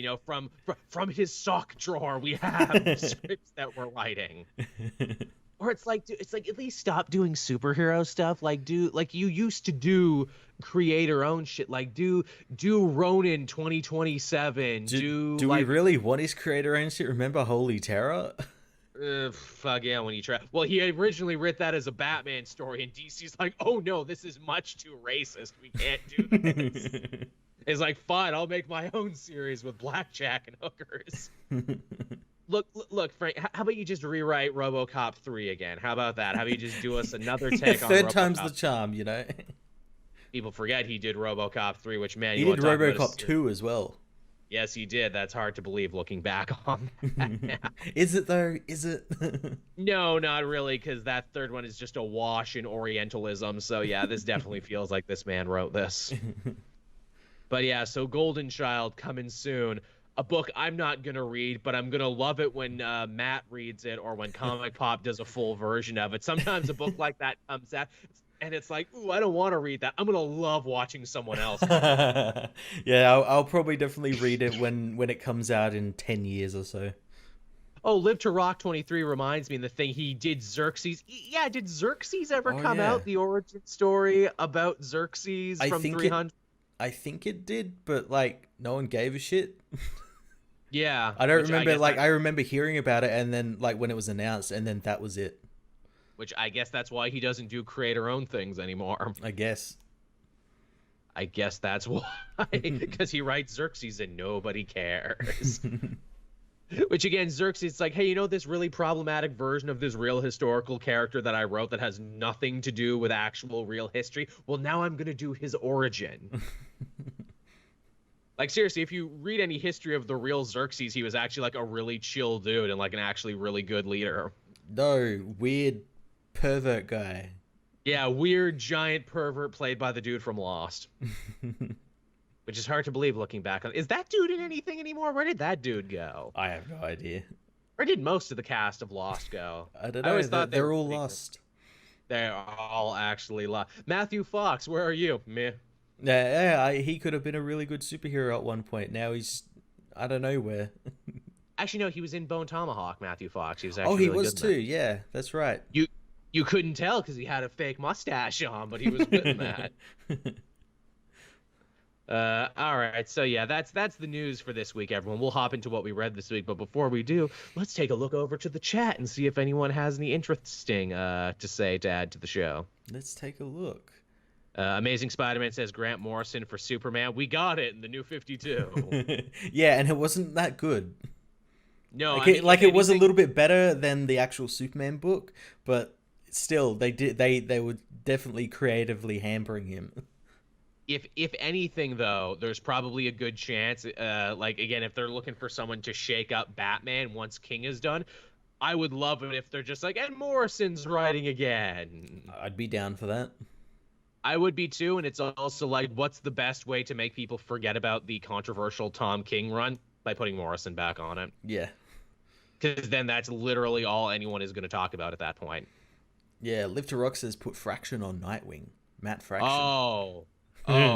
from his sock drawer we have scripts that we're writing. Or it's like at least stop doing superhero stuff. Like you used to do creator own shit. Like do Ronin 2027. Do we really want his creator own shit? Remember Holy Terror? Fuck yeah, when you try. Well, he originally writ that as a Batman story, and DC's like, oh no, this is much too racist. We can't do this. It's like, fine, I'll make my own series with blackjack and hookers. Look, Frank, how about you just rewrite RoboCop 3 again? How about that? How about you just do us another take on RoboCop? Third time's the charm, People forget he did RoboCop 3, which, man, he did RoboCop 2 as well. Yes, he did. That's hard to believe looking back on that now. Is it, though? Is it? No, not really, because that third one is just a wash in Orientalism. So, yeah, this definitely feels like this man wrote this. But, yeah, so Golden Child coming soon. A book I'm not going to read, but I'm going to love it when Matt reads it or when Comic Pop does a full version of it. Sometimes a book like that comes out, and it's like, ooh, I don't want to read that. I'm going to love watching someone else. Yeah, I'll probably definitely read it when it comes out in 10 years or so. Oh, Live to Rock 23 reminds me of the thing he did Xerxes. Yeah, did Xerxes ever come out? The origin story about Xerxes from 300? I think it did, but like no one gave a shit. Yeah. I don't remember, I remember hearing about it and then like when it was announced and then that was it. Which I guess that's why he doesn't do creator-owned things anymore. I guess that's why. Because he writes Xerxes and nobody cares. Which again, Xerxes, it's like, hey, this really problematic version of this real historical character that I wrote that has nothing to do with actual real history. Well, now I'm going to do his origin. Like, seriously, if you read any history of the real Xerxes, he was actually like a really chill dude and like an actually really good leader. No, weird pervert guy. Yeah, weird giant pervert played by the dude from Lost. Which is hard to believe looking back on. Is that dude in anything anymore? Where did that dude go? I have no idea. Where did most of the cast of Lost go? I don't know. I always thought they're all lost. They're all actually lost. Matthew Fox, where are you? Meh. Yeah, he could have been a really good superhero at one point. Now he's, I don't know where. Actually, no, he was in Bone Tomahawk, Matthew Fox. He was actually he really was too. Yeah, that's right. You couldn't tell because he had a fake mustache on, but he was good in that. All right, so yeah, that's the news for this week, everyone. We'll hop into what we read this week, but before we do, let's take a look over to the chat and see if anyone has any interesting to say to add to the show. Let's take a look. Amazing Spider-Man says Grant Morrison for Superman. We got it in the New 52. Yeah, and it wasn't that good. No, it was a little bit better than the actual Superman book, but still, they were definitely creatively hampering him. If anything, though, there's probably a good chance, again, if they're looking for someone to shake up Batman once King is done, I would love it if they're just like, and Morrison's writing again. I'd be down for that. I would be too, and it's also like, what's the best way to make people forget about the controversial Tom King run? By putting Morrison back on it. Yeah. Because then that's literally all anyone is going to talk about at that point. Yeah, Live to Rock says put Fraction on Nightwing. Matt Fraction. Oh,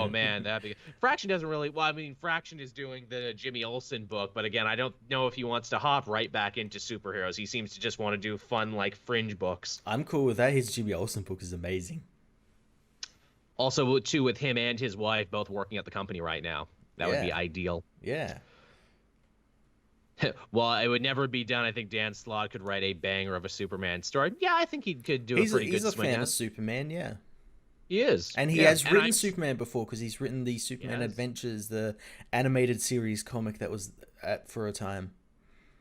man, that'd be... Fraction doesn't really... Well, I mean, Fraction is doing the Jimmy Olsen book, but again, I don't know if he wants to hop right back into superheroes. He seems to just want to do fun, like, fringe books. I'm cool with that. His Jimmy Olsen book is amazing. Also, too, with him and his wife both working at the company right now. That would be ideal. Yeah. Well, it would never be done. I think Dan Slott could write a banger of a Superman story. Yeah, I think he could do a pretty good swing. He's a fan of Superman, yeah. He is. And he Yeah. has written Superman before, because he's written the Superman Adventures, the animated series comic that was at for a time.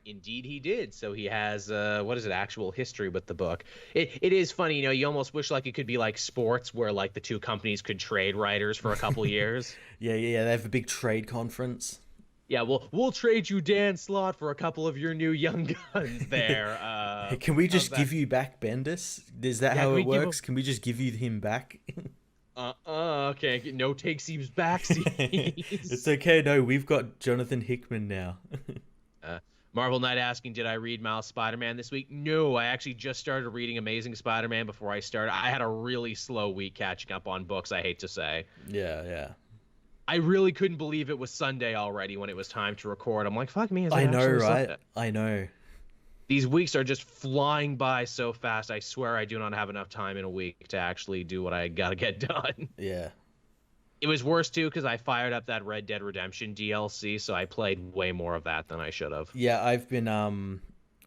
Indeed, he did. So he has what is it? Actual history with the book. It is funny, you know. You almost wish like it could be like sports, where like the two companies could trade writers for a couple years. Yeah. They have a big trade conference. Yeah, we'll trade you Dan Slott for a couple of your new young guns there. Hey, can we just give you back Bendis? Is that how it works? Can we just give you him back? Okay. No takesies backsies. It's okay. No, we've got Jonathan Hickman now. Marvel Knight asking, did I read Miles Spider-Man this week? No, I actually just started reading Amazing Spider-Man before I started. I had a really slow week catching up on books, I hate to say. Yeah. I really couldn't believe it was Sunday already when it was time to record. I'm like, fuck me. I know, right? Sunday? I know. These weeks are just flying by so fast. I swear I do not have enough time in a week to actually do what I gotta get done. Yeah. It was worse, too, because I fired up that Red Dead Redemption DLC, so I played way more of that than I should have. Yeah, I've been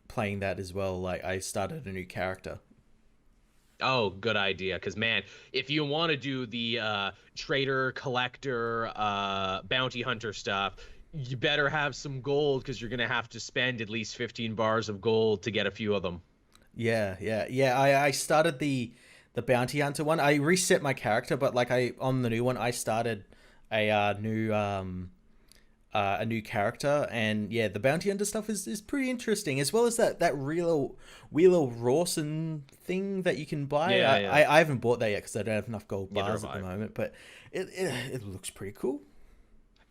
playing that as well. Like, I started a new character. Oh, good idea. Because, man, if you want to do the trader, collector, bounty hunter stuff, you better have some gold, because you're going to have to spend at least 15 bars of gold to get a few of them. Yeah. I started the bounty hunter one. I reset my character, but like on the new one, I started a new character, and yeah, the bounty hunter stuff is pretty interesting, as well as that Wheeler Rawson thing that you can buy. Yeah. I haven't bought that yet because I don't have enough gold bars at the moment, but it looks pretty cool.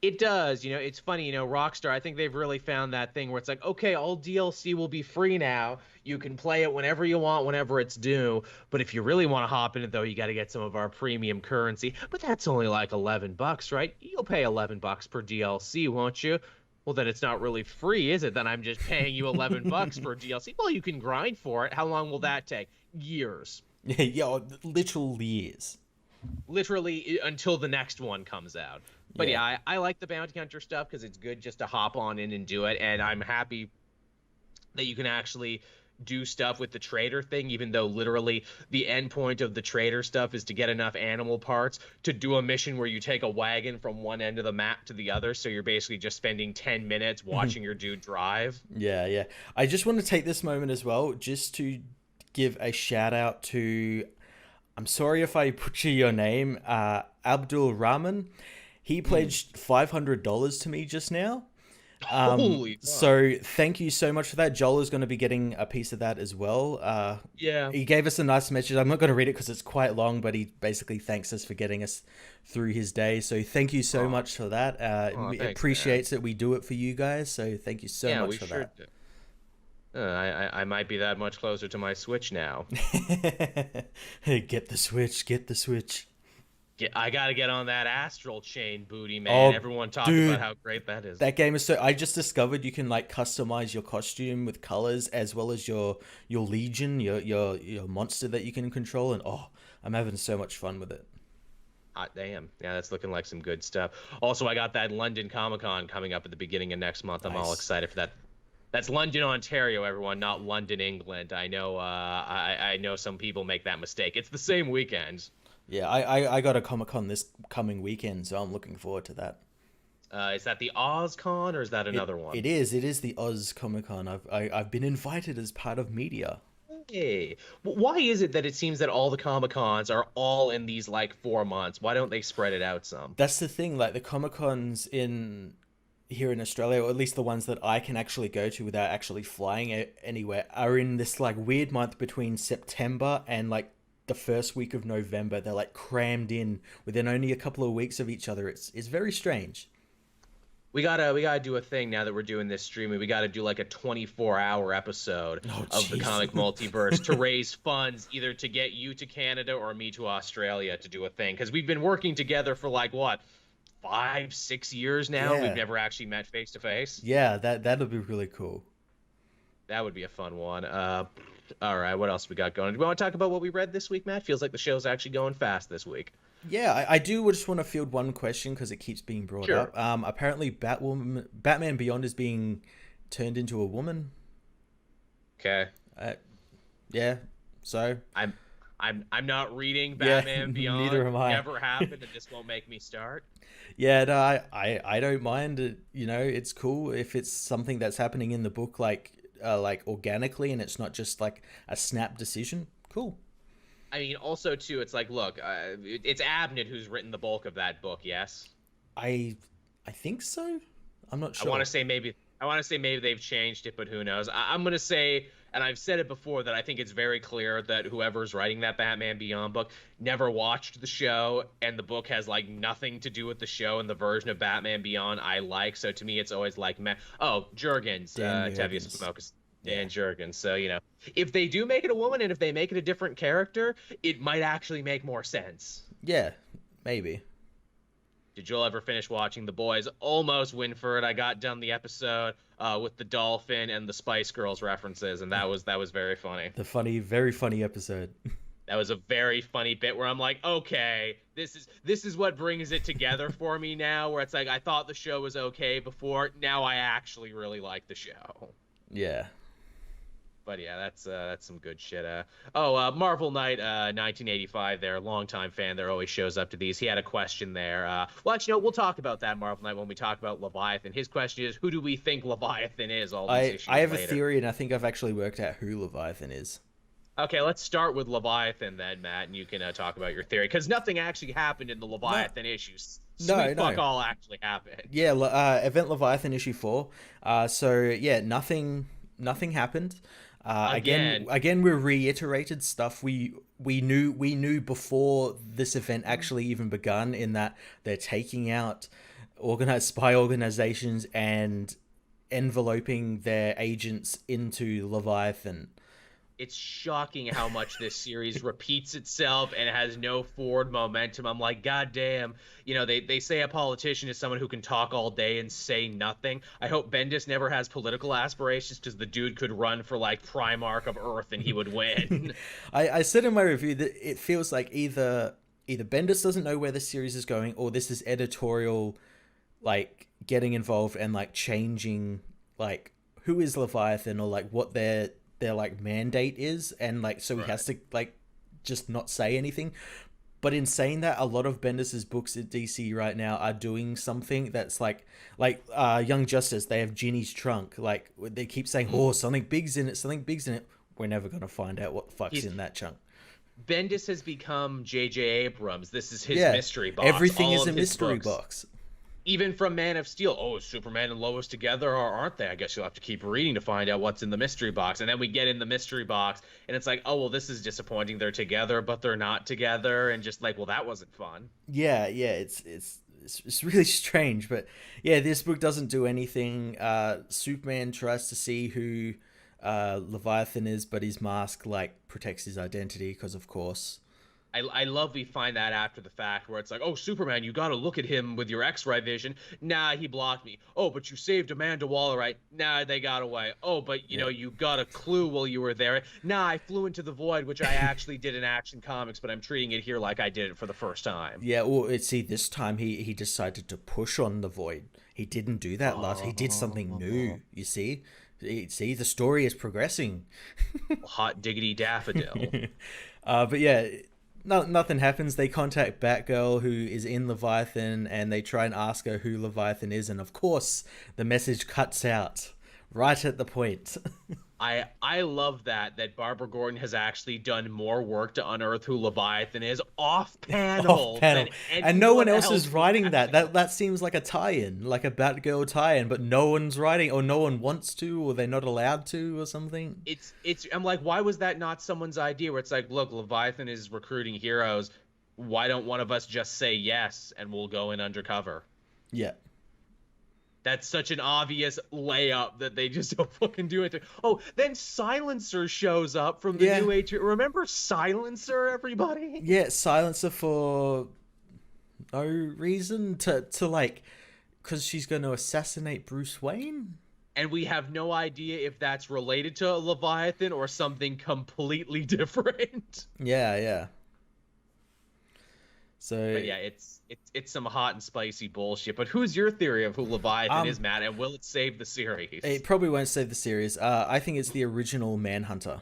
It does. You know, it's funny, you know, Rockstar, I think they've really found that thing where it's like, okay, all DLC will be free now. You can play it whenever you want, whenever it's due. But if you really want to hop in it, though, you got to get some of our premium currency. But that's only like $11, right? You'll pay $11 per DLC, won't you? Well, then it's not really free, is it? Then I'm just paying you $11 for DLC. Well, you can grind for it. How long will that take? Years. Yeah, literal years. Literally until the next one comes out. But yeah, I like the bounty hunter stuff because it's good just to hop on in and do it. And I'm happy that you can actually do stuff with the trader thing, even though literally the end point of the trader stuff is to get enough animal parts to do a mission where you take a wagon from one end of the map to the other. So you're basically just spending 10 minutes watching your dude drive. Yeah. I just want to take this moment as well just to give a shout out to, I'm sorry if I butcher your name, Abdul Rahman. He pledged $500 to me just now. Holy fuck. So thank you so much for that. Joel is going to be getting a piece of that as well. Yeah. He gave us a nice message. I'm not going to read it because it's quite long, but he basically thanks us for getting us through his day. So thank you so much for that. Thanks, appreciates that we do it for you guys. So thank you so much for that. I might be that much closer to my Switch now. Hey, get the Switch. I gotta get on that astral chain booty, man. Everyone talks about how great that is. That game is so. I just discovered you can like customize your costume with colors as well as your legion, your monster that you can control, and I'm having so much fun with it. Damn, yeah, that's looking like some good stuff. Also, I got that London Comic-Con coming up at the beginning of next month. I'm all excited for that. That's London, Ontario, everyone, not London, England. I know. I know some people make that mistake. It's the same weekend. Yeah, I got a Comic-Con this coming weekend, so I'm looking forward to that. Is that the OzCon, or is that another one? It is the Oz Comic-Con. I've been invited as part of media. Hey, why is it that it seems that all the Comic-Cons are all in these, like, 4 months? Why don't they spread it out some? That's the thing, like, the Comic-Cons here in Australia, or at least the ones that I can actually go to without actually flying anywhere, are in this, like, weird month between September and, like, the first week of November. They're like crammed in within only a couple of weeks of each other. It's very strange. We gotta do a thing now that we're doing this streaming. We gotta do like a 24-hour episode of the comic multiverse to raise funds, either to get you to Canada or me to Australia to do a thing. Because we've been working together for like what, 5-6 years now. Yeah. We've never actually met face to face. Yeah, that'll be really cool. That would be a fun one. All right, what else we got going? Do we want to talk about what we read this week, Matt? Feels like the show's actually going fast this week. Yeah, I do just want to field one question because it keeps being brought up. Apparently, Batman Beyond is being turned into a woman. Okay. Yeah. So I'm I'm not reading Yeah, Batman Beyond. neither am I. Never happened, and this won't make me start. Yeah, no, I don't mind it. You know, it's cool if it's something that's happening in the book, like organically, and it's not just like a snap decision. Cool. I mean, also too, it's like, look, it's Abnett who's written the bulk of that book. Yes, I I think so. I'm not sure. I want to say maybe they've changed it, but who knows? I'm gonna say, and I've said it before, that I think it's very clear that whoever's writing that Batman Beyond book never watched the show, and the book has like nothing to do with the show and the version of Batman Beyond I like. So to me, it's always like, Jurgens, Tevius Smokus. Dan Jurgens. So, if they do make it a woman and if they make it a different character, it might actually make more sense. Yeah, maybe. Did Joel ever finish watching The Boys? Almost, Winford. I got done the episode with the dolphin and the Spice Girls references, and that was very funny. Very funny episode. That was a very funny bit where I'm like, okay, this is what brings it together for me now, where it's like, I thought the show was okay before, now I actually really like the show. Yeah. But yeah, that's some good shit. Marvel Knight, 1985 there, longtime fan there, always shows up to these. He had a question there. Well, actually, no, we'll talk about that, Marvel Knight, when we talk about Leviathan. His question is, who do we think Leviathan is all these issues I have later? A theory, and I think I've actually worked out who Leviathan is. Okay, let's start with Leviathan then, Matt, and you can talk about your theory, because nothing actually happened in the Leviathan issues. Fuck all actually happened. Yeah, Event Leviathan issue 4. Nothing happened. Again, we reiterated stuff we knew before this event actually even begun, in that they're taking out organized spy organizations and enveloping their agents into Leviathan. It's shocking how much this series repeats itself and has no forward momentum. I'm like, God damn. They say a politician is someone who can talk all day and say nothing. I hope Bendis never has political aspirations, because the dude could run for like Primarch of Earth and he would win. I said in my review that it feels like either Bendis doesn't know where the series is going, or this is editorial, like, getting involved and like changing like who is Leviathan, or like what their like mandate is, and like so he has to like just not say anything. But in saying that, a lot of Bendis's books at DC right now are doing something that's like Young Justice. They have Ginny's trunk. Like, they keep saying, "Oh, something big's in it." We're never gonna find out what the fuck's in that chunk. Bendis has become J.J. Abrams. This is his mystery box. Everything is a mystery box. Even from Man of Steel, Superman and Lois together, or aren't they? I guess you'll have to keep reading to find out what's in the mystery box. And then we get in the mystery box, and it's like, this is disappointing. They're together, but they're not together, and just like, well, that wasn't fun. Yeah, it's really strange, but yeah, this book doesn't do anything. Superman tries to see who Leviathan is, but his mask like protects his identity, because of course. I love we find that after the fact, where it's like, Superman, you gotta look at him with your X-ray vision. Nah, he blocked me. But you saved Amanda Waller, right? Nah, they got away. But you got a clue while you were there. Nah, I flew into the void, which I actually did in Action Comics, but I'm treating it here like I did it for the first time. Yeah, well, this time he decided to push on the void. He didn't do that last. He did something new. You see, the story is progressing. Hot diggity daffodil. But yeah. No, nothing happens. They contact Batgirl, who is in Leviathan, and they try and ask her who Leviathan is, and of course, the message cuts out right at the point. I love that Barbara Gordon has actually done more work to unearth who Leviathan is off panel. And no one else is writing that. That seems like a tie-in, like a Batgirl tie-in, but no one's writing, or no one wants to, or they're not allowed to, or something. I'm like, why was that not someone's idea, where it's like, look, Leviathan is recruiting heroes. Why don't one of us just say yes and we'll go in undercover? Yeah. That's such an obvious layup that they just don't fucking do it. Then Silencer shows up from the New Age. Remember Silencer, everybody? Yeah, Silencer for no reason, to like, because she's going to assassinate Bruce Wayne? And we have no idea if that's related to Leviathan or something completely different. Yeah. So, but yeah, it's some hot and spicy bullshit. But who's your theory of who Leviathan is, Matt? And will it save the series? It probably won't save the series. I think it's the original Manhunter.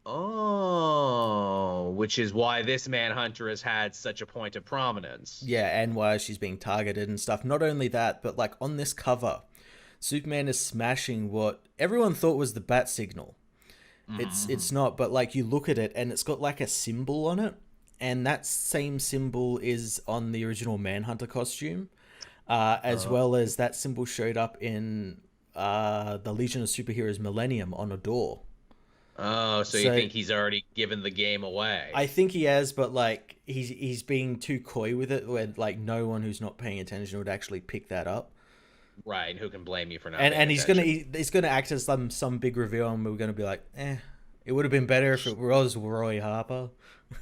Oh. which is why this Manhunter has had such a point of prominence. Yeah, and why she's being targeted and stuff. Not only that, but like on this cover, Superman is smashing what everyone thought was the bat signal. It's not, but like you look at it and it's got like a symbol on it, and that same symbol is on the original Manhunter costume, as well as that symbol showed up in the Legion of Superheroes Millennium on a door. Oh, so you think he's already given the game away? I think he has, but like he's being too coy with it, where like no one who's not paying attention would actually pick that up. Right, and who can blame you for not? And he's gonna act as some big reveal, and we're gonna be like, it would have been better if it was Roy Harper.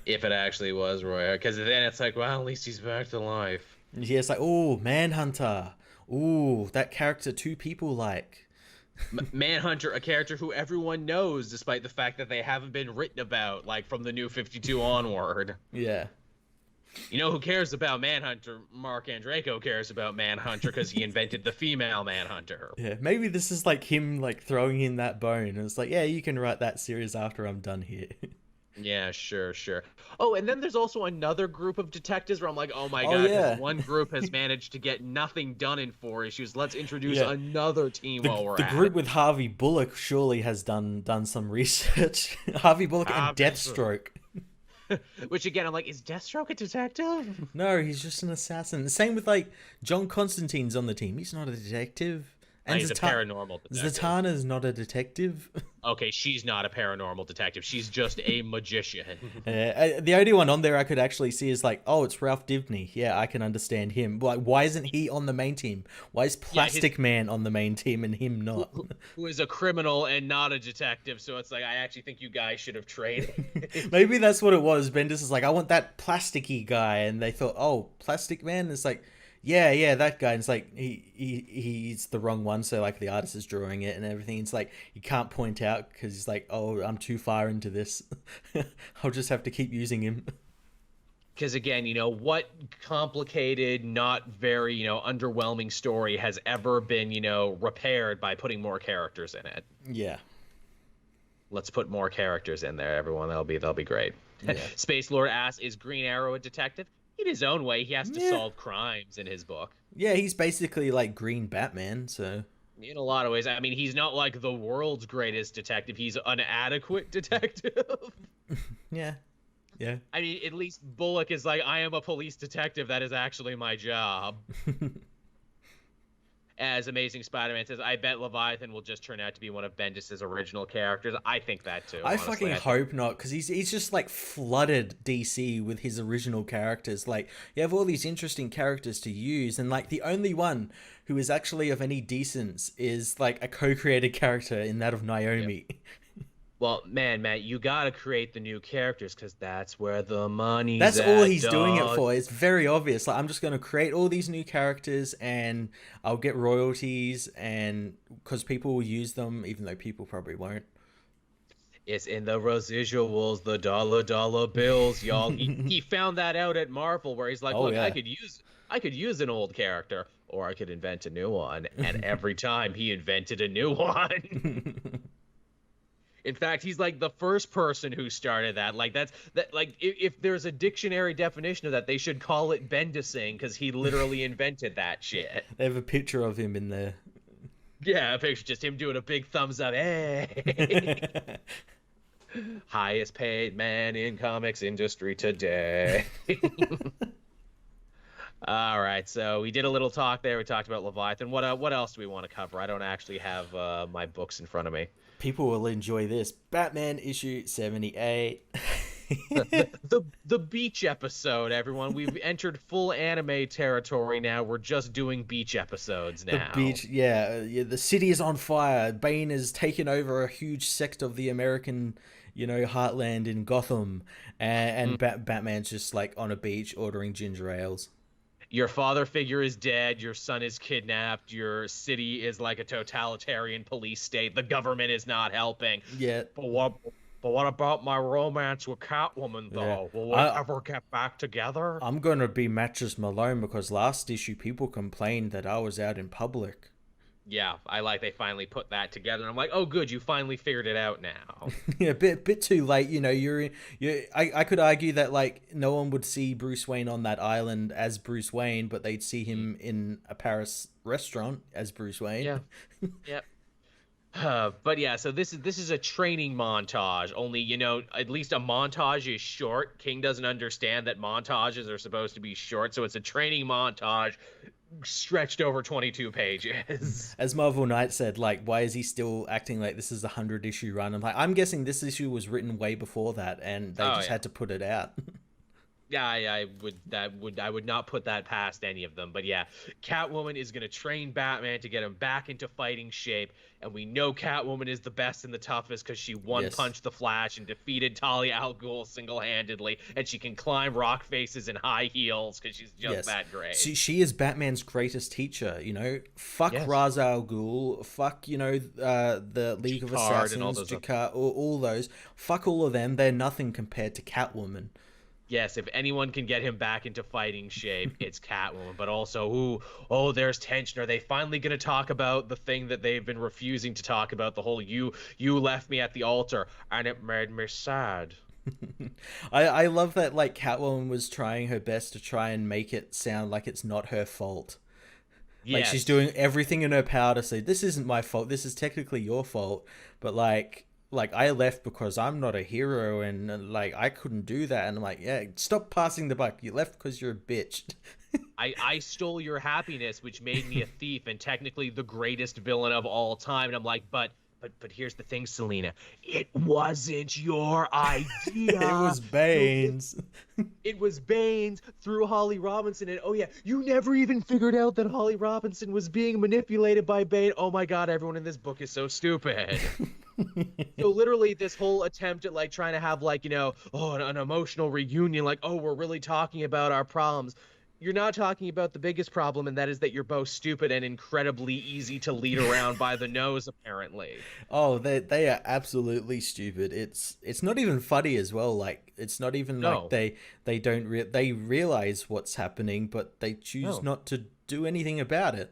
If it actually was Roy, because then it's like, well, at least he's back to life. Yeah, it's like, oh, Manhunter. Ooh, that character two people like. Manhunter, a character who everyone knows, despite the fact that they haven't been written about, like from the New 52 onward. Yeah. You know who cares about Manhunter? Mark Andreyko cares about Manhunter because he invented the female Manhunter. Yeah, maybe this is like him like throwing in that bone. And it's like, yeah, you can write that series after I'm done here. Yeah, sure. Oh, and then there's also another group of detectives where I'm like, oh my god, yeah. one group has managed to get nothing done in 4 issues. Let's introduce another team while we're at it. The group with Harvey Bullock surely has done some research. Harvey Bullock and Deathstroke. Which again, I'm like, is Deathstroke a detective? No, he's just an assassin. Same with like John Constantine's on the team. He's not a detective. And he's a paranormal detective. Zatanna's not a detective. Okay, she's not a paranormal detective. She's just a magician. The only one on there I could actually see is like, oh, it's Ralph Dibny. Yeah, I can understand him. Like, why isn't he on the main team? Why is Plastic Man on the main team and him not? Who is a criminal and not a detective? So it's like, I actually think you guys should have traded. Maybe that's what it was. Bendis is like, I want that plasticky guy, and they thought, oh, Plastic Man. It's like, yeah, that guy. And it's like he's the wrong one, so like the artist is drawing it and everything. It's like you can't point out because he's like, oh, I'm too far into this. I'll just have to keep using him. Because again, what complicated, not very, underwhelming story has ever been, repaired by putting more characters in it? Yeah. Let's put more characters in there, everyone. That'll be great. Yeah. Space Lord asks, is Green Arrow a detective? In his own way, he has to solve crimes in his book. Yeah, he's basically like Green Batman, so... In a lot of ways. I mean, he's not like the world's greatest detective. He's an adequate detective. Yeah. I mean, at least Bullock is like, I am a police detective. That is actually my job. As Amazing Spider-Man says, I bet Leviathan will just turn out to be one of Bendis' original characters. I think that too. I fucking hope not, because he's just like flooded DC with his original characters. Like, you have all these interesting characters to use, and like the only one who is actually of any decence is like a co-created character in that of Naomi. Yep. Well, man, Matt, you gotta create the new characters because that's where the money's That's all he's doing it for. It's very obvious. Like, I'm just gonna create all these new characters and I'll get royalties, and because people will use them, even though people probably won't. It's in the residuals, the dollar bills, y'all. He found that out at Marvel, where he's like, look, yeah. I could use an old character, or I could invent a new one, and every time he invented a new one. In fact, he's like the first person who started that. Like if there's a dictionary definition of that, they should call it Bendising, because he literally invented that shit. They have a picture of him in there. Yeah, a picture just him doing a big thumbs up. Hey. Highest paid man in comics industry today. All right, so we did a little talk there. We talked about Leviathan. What else do we want to cover? I don't actually have my books in front of me. People will enjoy this. Batman issue 78. the beach episode, everyone. We've entered full anime territory now. We're just doing beach episodes now. The beach, yeah. The city is on fire. Bane has taken over a huge sector of the American, heartland in Gotham, and Batman's just like on a beach ordering ginger ales. Your father figure is dead. Your son is kidnapped. Your city is like a totalitarian police state. The government is not helping. Yeah. But what about my romance with Catwoman, though? Yeah. Will we ever get back together? I'm gonna be Matches Malone, because last issue people complained that I was out in public. Yeah, I like they finally put that together. I'm like, oh, good, you finally figured it out now. Yeah, bit too late. You know, I could argue that like no one would see Bruce Wayne on that island as Bruce Wayne, but they'd see him in a Paris restaurant as Bruce Wayne. Yeah, yeah. But yeah, so this is a training montage. Only, at least a montage is short. King doesn't understand that montages are supposed to be short, so it's a training montage stretched over 22 pages. As Marvel Knight said, like, why is he still acting like this is a 100 issue run? I'm like, I'm guessing this issue was written way before that, and they just Yeah. had to put it out. Yeah, I would not put that past any of them. But yeah, Catwoman is gonna train Batman to get him back into fighting shape, and we know Catwoman is the best and the toughest because she one-punched the Flash and defeated Talia al Ghul single-handedly, and she can climb rock faces in high heels because she's just that great. She is Batman's greatest teacher. You know, fuck Ra's al Ghul, fuck the League of Assassins, Jakar, all those. Fuck all of them. They're nothing compared to Catwoman. Yes, if anyone can get him back into fighting shape, it's Catwoman. But also, there's tension. Are they finally going to talk about the thing that they've been refusing to talk about? The whole you left me at the altar, and it made me sad. I love that, like, Catwoman was trying her best to try and make it sound like it's not her fault. Yes. Like, she's doing everything in her power to say, this isn't my fault, this is technically your fault, but like I left because I'm not a hero, and like I couldn't do that. And I'm like, yeah, stop passing the buck. You left because you're a bitch. I stole your happiness, which made me a thief and technically the greatest villain of all time. And I'm like, but here's the thing, Selina. It wasn't your idea. It was Bane's. It was Bane's through Holly Robinson. And oh yeah, you never even figured out that Holly Robinson was being manipulated by Bane. Oh my god, everyone in this book is so stupid. So literally this whole attempt at like trying to have like, an emotional reunion, like, oh, we're really talking about our problems. You're not talking about the biggest problem, and that is that you're both stupid and incredibly easy to lead around by the nose, apparently. Oh, they are absolutely stupid. It's not even funny as well. Like, it's not even like they realize what's happening, but they choose not to do anything about it.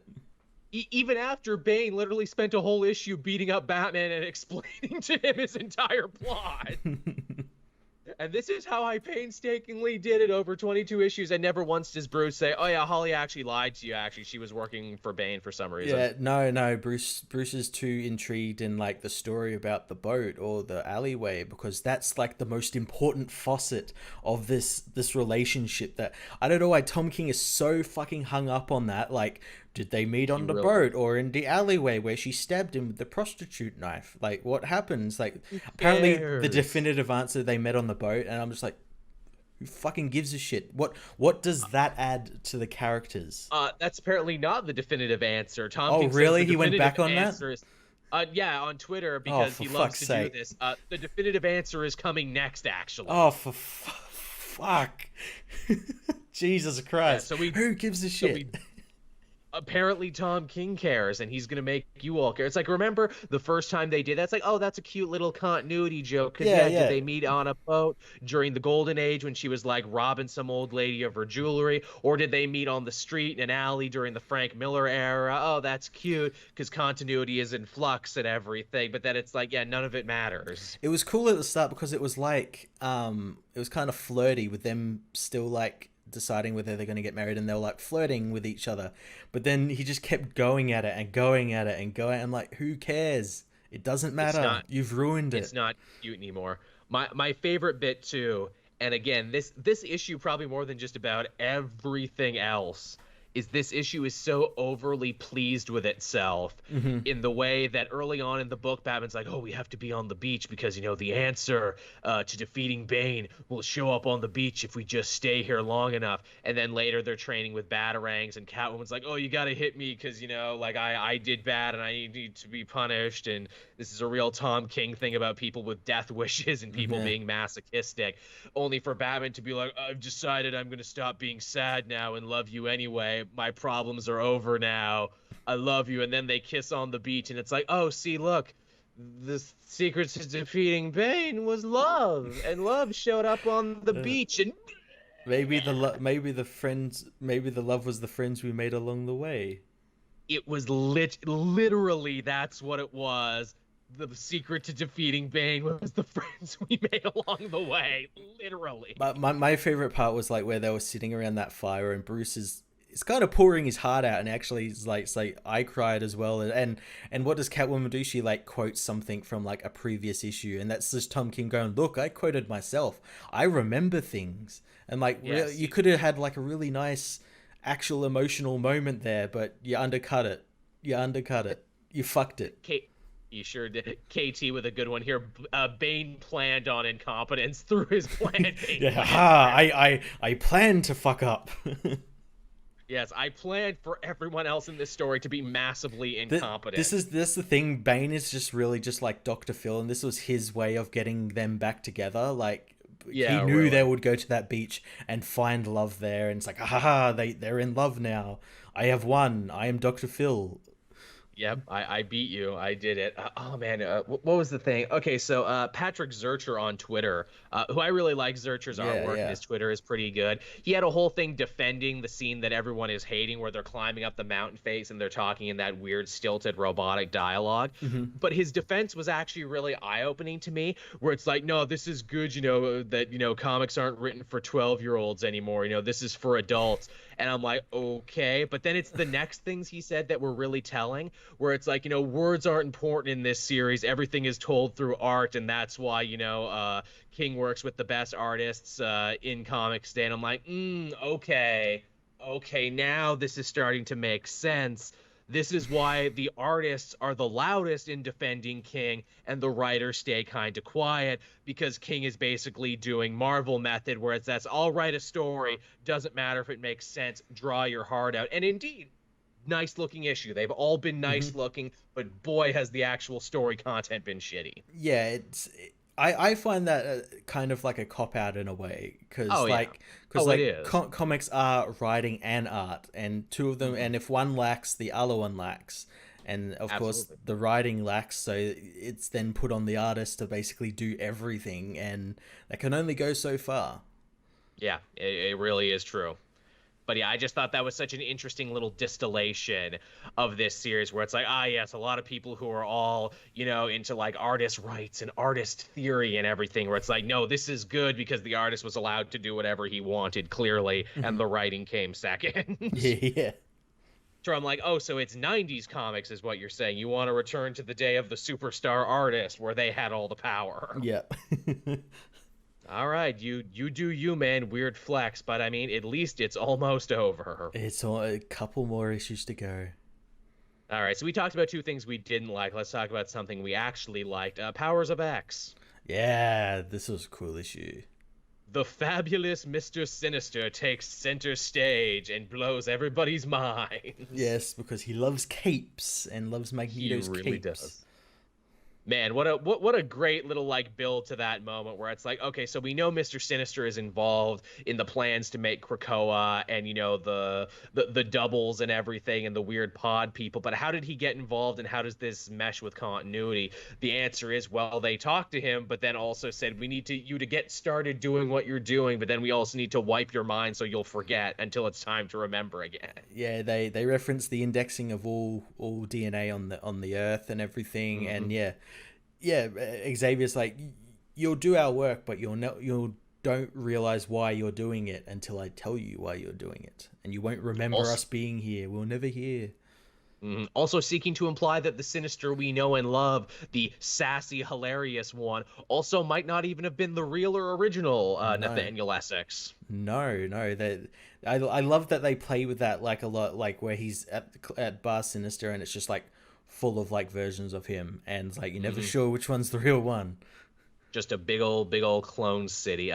Even after Bane literally spent a whole issue beating up Batman and explaining to him his entire plot. And this is how I painstakingly did it over 22 issues. And never once does Bruce say, oh yeah, Holly actually lied to you. Actually, she was working for Bane for some reason. Yeah, no. Bruce is too intrigued in like the story about the boat or the alleyway, because that's like the most important facet of this relationship. That I don't know why Tom King is so fucking hung up on that. Like, did they meet on the boat or in the alleyway where she stabbed him with the prostitute knife? Like, what happens? Like, apparently the definitive answer, they met on the boat, and I'm just like, who fucking gives a shit? What does that add to the characters? That's apparently not the definitive answer. Tom King really? He went back on that? Is, yeah, on Twitter, because he loves to do this. The definitive answer is coming next, actually. Oh, for fuck. Jesus Christ. Yeah, who gives a shit? Apparently Tom King cares, and he's gonna make you all care. It's like, remember the first time they did that? It's like, oh, that's a cute little continuity joke. Did they meet on a boat during the Golden Age when she was like robbing some old lady of her jewelry, or did they meet on the street in an alley during the Frank Miller era? Oh, that's cute, because continuity is in flux and everything. But then it's like, yeah, none of it matters. It was cool at the start because it was like it was kind of flirty with them still like deciding whether they're going to get married, and they were like flirting with each other, but then he just kept going at it and going at it and going. I'm like, who cares? It doesn't matter. You've ruined it. It's not cute anymore. My favorite bit too, and again, this issue probably more than just about everything else, is this issue is so overly pleased with itself in the way that early on in the book, Batman's like, oh, we have to be on the beach because, the answer to defeating Bane will show up on the beach if we just stay here long enough. And then later they're training with batarangs, and Catwoman's like, oh, you got to hit me because, like I did bad and I need to be punished. And this is a real Tom King thing about people with death wishes and people being masochistic, only for Batman to be like, I've decided I'm going to stop being sad now and love you anyway. My problems are over now. I love you. And then they kiss on the beach, and it's like, oh, see, look, the secret to defeating Bane was love, and love showed up on the beach. And maybe the love was the friends we made along the way. It was literally that's what it was. The secret to defeating Bane was the friends we made along the way. Literally. My favorite part was like where they were sitting around that fire and Bruce is kind of pouring his heart out, and actually is like, I cried as well. And what does Catwoman do? She like quotes something from like a previous issue, and that's just Tom King going, look, I quoted myself. I remember things. And like, Yes. you could have had like a really nice actual emotional moment there, but you undercut it. You fucked it. You sure did. KT with a good one here. Bane planned on incompetence through his plan. I planned to fuck up. Yes, I planned for everyone else in this story to be massively incompetent. This is the thing. Bane is just really just like Dr. Phil, and this was his way of getting them back together. Like, yeah, he knew really. they would go to that beach and find love there, and it's like, they're in love now. I have won. I am Dr. Phil. Yep, I beat you. I did it. Oh man, what was the thing? Okay, so Patrick Zurcher on Twitter, who I really like. Zurcher's artwork, and his Twitter is pretty good. He had a whole thing defending the scene that everyone is hating, where they're climbing up the mountain face and they're talking in that weird stilted robotic dialogue. Mm-hmm. But his defense was actually really eye-opening to me, where it's like, no, this is good. That comics aren't written for 12-year-olds anymore. This is for adults. And I'm like, okay. But then it's the next things he said that were really telling, where it's like, words aren't important in this series. Everything is told through art. And that's why, King works with the best artists in comics today. And I'm like, okay. Okay, now this is starting to make sense. This is why the artists are the loudest in defending King and the writers stay kind of quiet, because King is basically doing Marvel method, where that's, I'll write a story, doesn't matter if it makes sense, draw your heart out. And indeed, nice looking issue. They've all been nice looking, but boy, has the actual story content been shitty. Yeah, I find that kind of like a cop out in a way, because comics are writing and art, and two of them, and if one lacks, the other one lacks, and of course the writing lacks, so it's then put on the artist to basically do everything, and that can only go so far. Yeah, it really is true. But yeah, I just thought that was such an interesting little distillation of this series, where it's like, yes, a lot of people who are all, into like artist rights and artist theory and everything, where it's like, no, this is good because the artist was allowed to do whatever he wanted, clearly, and the writing came second. Yeah. So I'm like, so it's 90s comics is what you're saying. You want to return to the day of the superstar artist where they had all the power. Yeah. All right, you do you, man. Weird flex, but I mean, at least it's almost over. It's a couple more issues to go. All right, so we talked about two things we didn't like. Let's talk about something we actually liked. Powers of X. Yeah, this was a cool issue. The fabulous Mr. Sinister takes center stage and blows everybody's mind. Yes, because he loves capes and loves Magneto's capes. He really does. Man, what a great little like build to that moment, where it's like, okay, so we know Mr. Sinister is involved in the plans to make Krakoa and the doubles and everything and the weird pod people, but how did he get involved and how does this mesh with continuity? The answer is, well, they talked to him, but then also said, we need you to get started doing what you're doing, but then we also need to wipe your mind so you'll forget until it's time to remember again. Yeah, they reference the indexing of all DNA on the Earth and everything, and yeah, Xavier's like, you'll do our work, but you don't realize why you're doing it until I tell you why you're doing it, and you won't remember us being here. We'll never hear. Also seeking to imply that the Sinister we know and love, the sassy, hilarious one, also might not even have been the real or original Nathaniel Essex. No. I love that they play with that like a lot, like where he's at Bar Sinister and it's just like full of like versions of him, and it's like you're never sure which one's the real one. Just a big old clone city.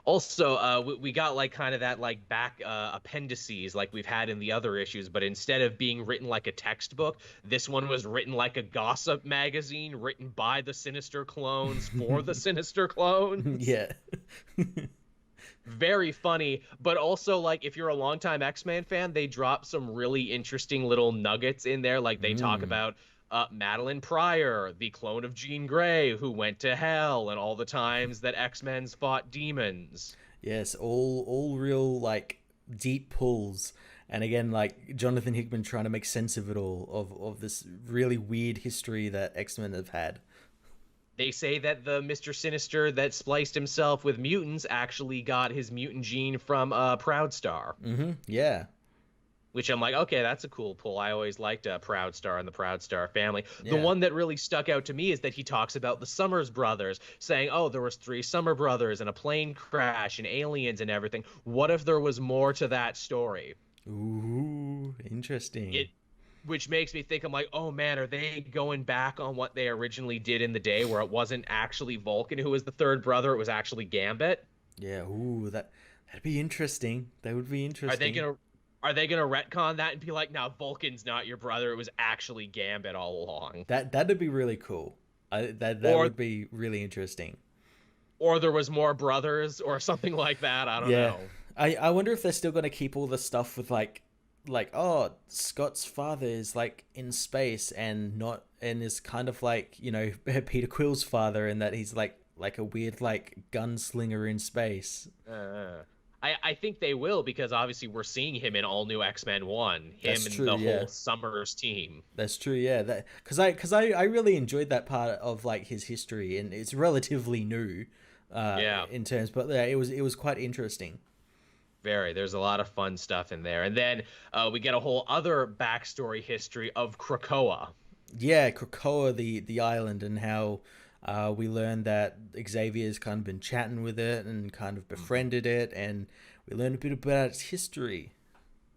Also, we got like kind of that like back appendices like we've had in the other issues, but instead of being written like a textbook, this one was written like a gossip magazine written by the Sinister clones for the Sinister clones. Yeah. Very funny, but also like if you're a longtime X-Men fan, they drop some really interesting little nuggets in there. Like they talk about Madeline Pryor, the clone of Jean Grey, who went to hell, and all the times that X-Men's fought demons. Yes, all real like deep pulls. And again, like Jonathan Hickman trying to make sense of it all, of this really weird history that X-Men have had. They say that the Mr. Sinister that spliced himself with mutants actually got his mutant gene from Proudstar. Yeah. Which I'm like, okay, that's a cool pull. I always liked Proudstar and the Proudstar family. The Yeah. one that really stuck out to me is that he talks about the Summers brothers, saying, oh, there was 3 Summer brothers and a plane crash and aliens and everything. What if there was more to that story? Ooh, interesting. Which makes me think, I'm like, oh man, are they going back on what they originally did in the day, where it wasn't actually Vulcan who was the 3rd brother, it was actually Gambit? Yeah. Ooh, that'd be interesting. That would be interesting. Are they gonna retcon that and be like, now Vulcan's not your brother, it was actually Gambit all along? That'd be really cool. That would be really interesting. Or there was more brothers or something like that. I don't know. I wonder if they're still gonna keep all the stuff with like oh, Scott's father is like in space and is kind of like, you know, Peter Quill's father, and that he's like a weird like gunslinger in space. I think they will, because obviously we're seeing him in all new X-Men 1. That's and true, the yeah. whole Summers team. That's true, yeah. That because I really enjoyed that part of like his history, and it's relatively new, in terms, but yeah, it was quite interesting. There's a lot of fun stuff in there. And then we get a whole other backstory history of Krakoa. Yeah, Krakoa, the island, and how we learned that Xavier's kind of been chatting with it and kind of befriended it, and we learned a bit about its history.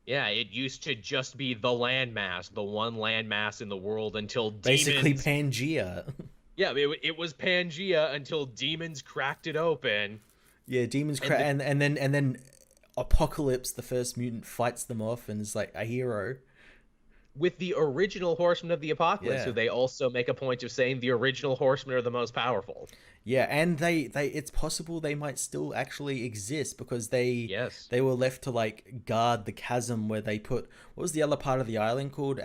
Yeah, it used to just be the landmass, the one landmass in the world, until Basically demons... Pangea. Yeah, it was Pangea until demons cracked it open. Yeah, demons crack, and then Apocalypse, the first mutant, fights them off and is like a hero. With the original Horsemen of the Apocalypse, who they also make a point of saying the original Horsemen are the most powerful. Yeah, and they it's possible they might still actually exist, because they were left to like guard the chasm where they put, what was the other part of the island called?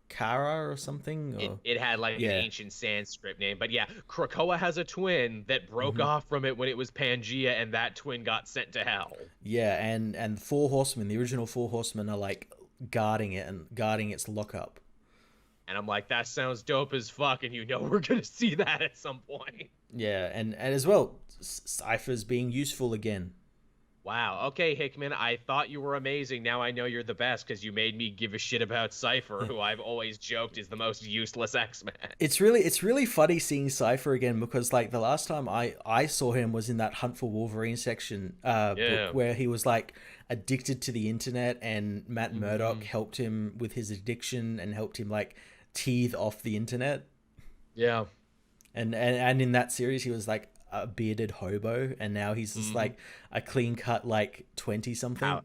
Akara or something? Or... It had like an ancient Sanskrit name. But yeah, Krakoa has a twin that broke off from it when it was Pangea, and that twin got sent to hell. Yeah, and the 4 Horsemen, the original 4 Horsemen, are like guarding it and guarding its lockup. And I'm like, that sounds dope as fuck, and you know we're gonna see that at some point. Yeah, and as well, Cypher's being useful again. Wow. Okay, Hickman, I thought you were amazing. Now I know you're the best, because you made me give a shit about Cypher, who I've always joked is the most useless X-Man. It's really funny seeing Cypher again, because like the last time I saw him was in that Hunt for Wolverine section, book, where he was like addicted to the internet, and Matt Murdock helped him with his addiction and helped him like teeth off the internet. Yeah. And in that series he was like a bearded hobo, and now he's just like a clean cut like 20 something.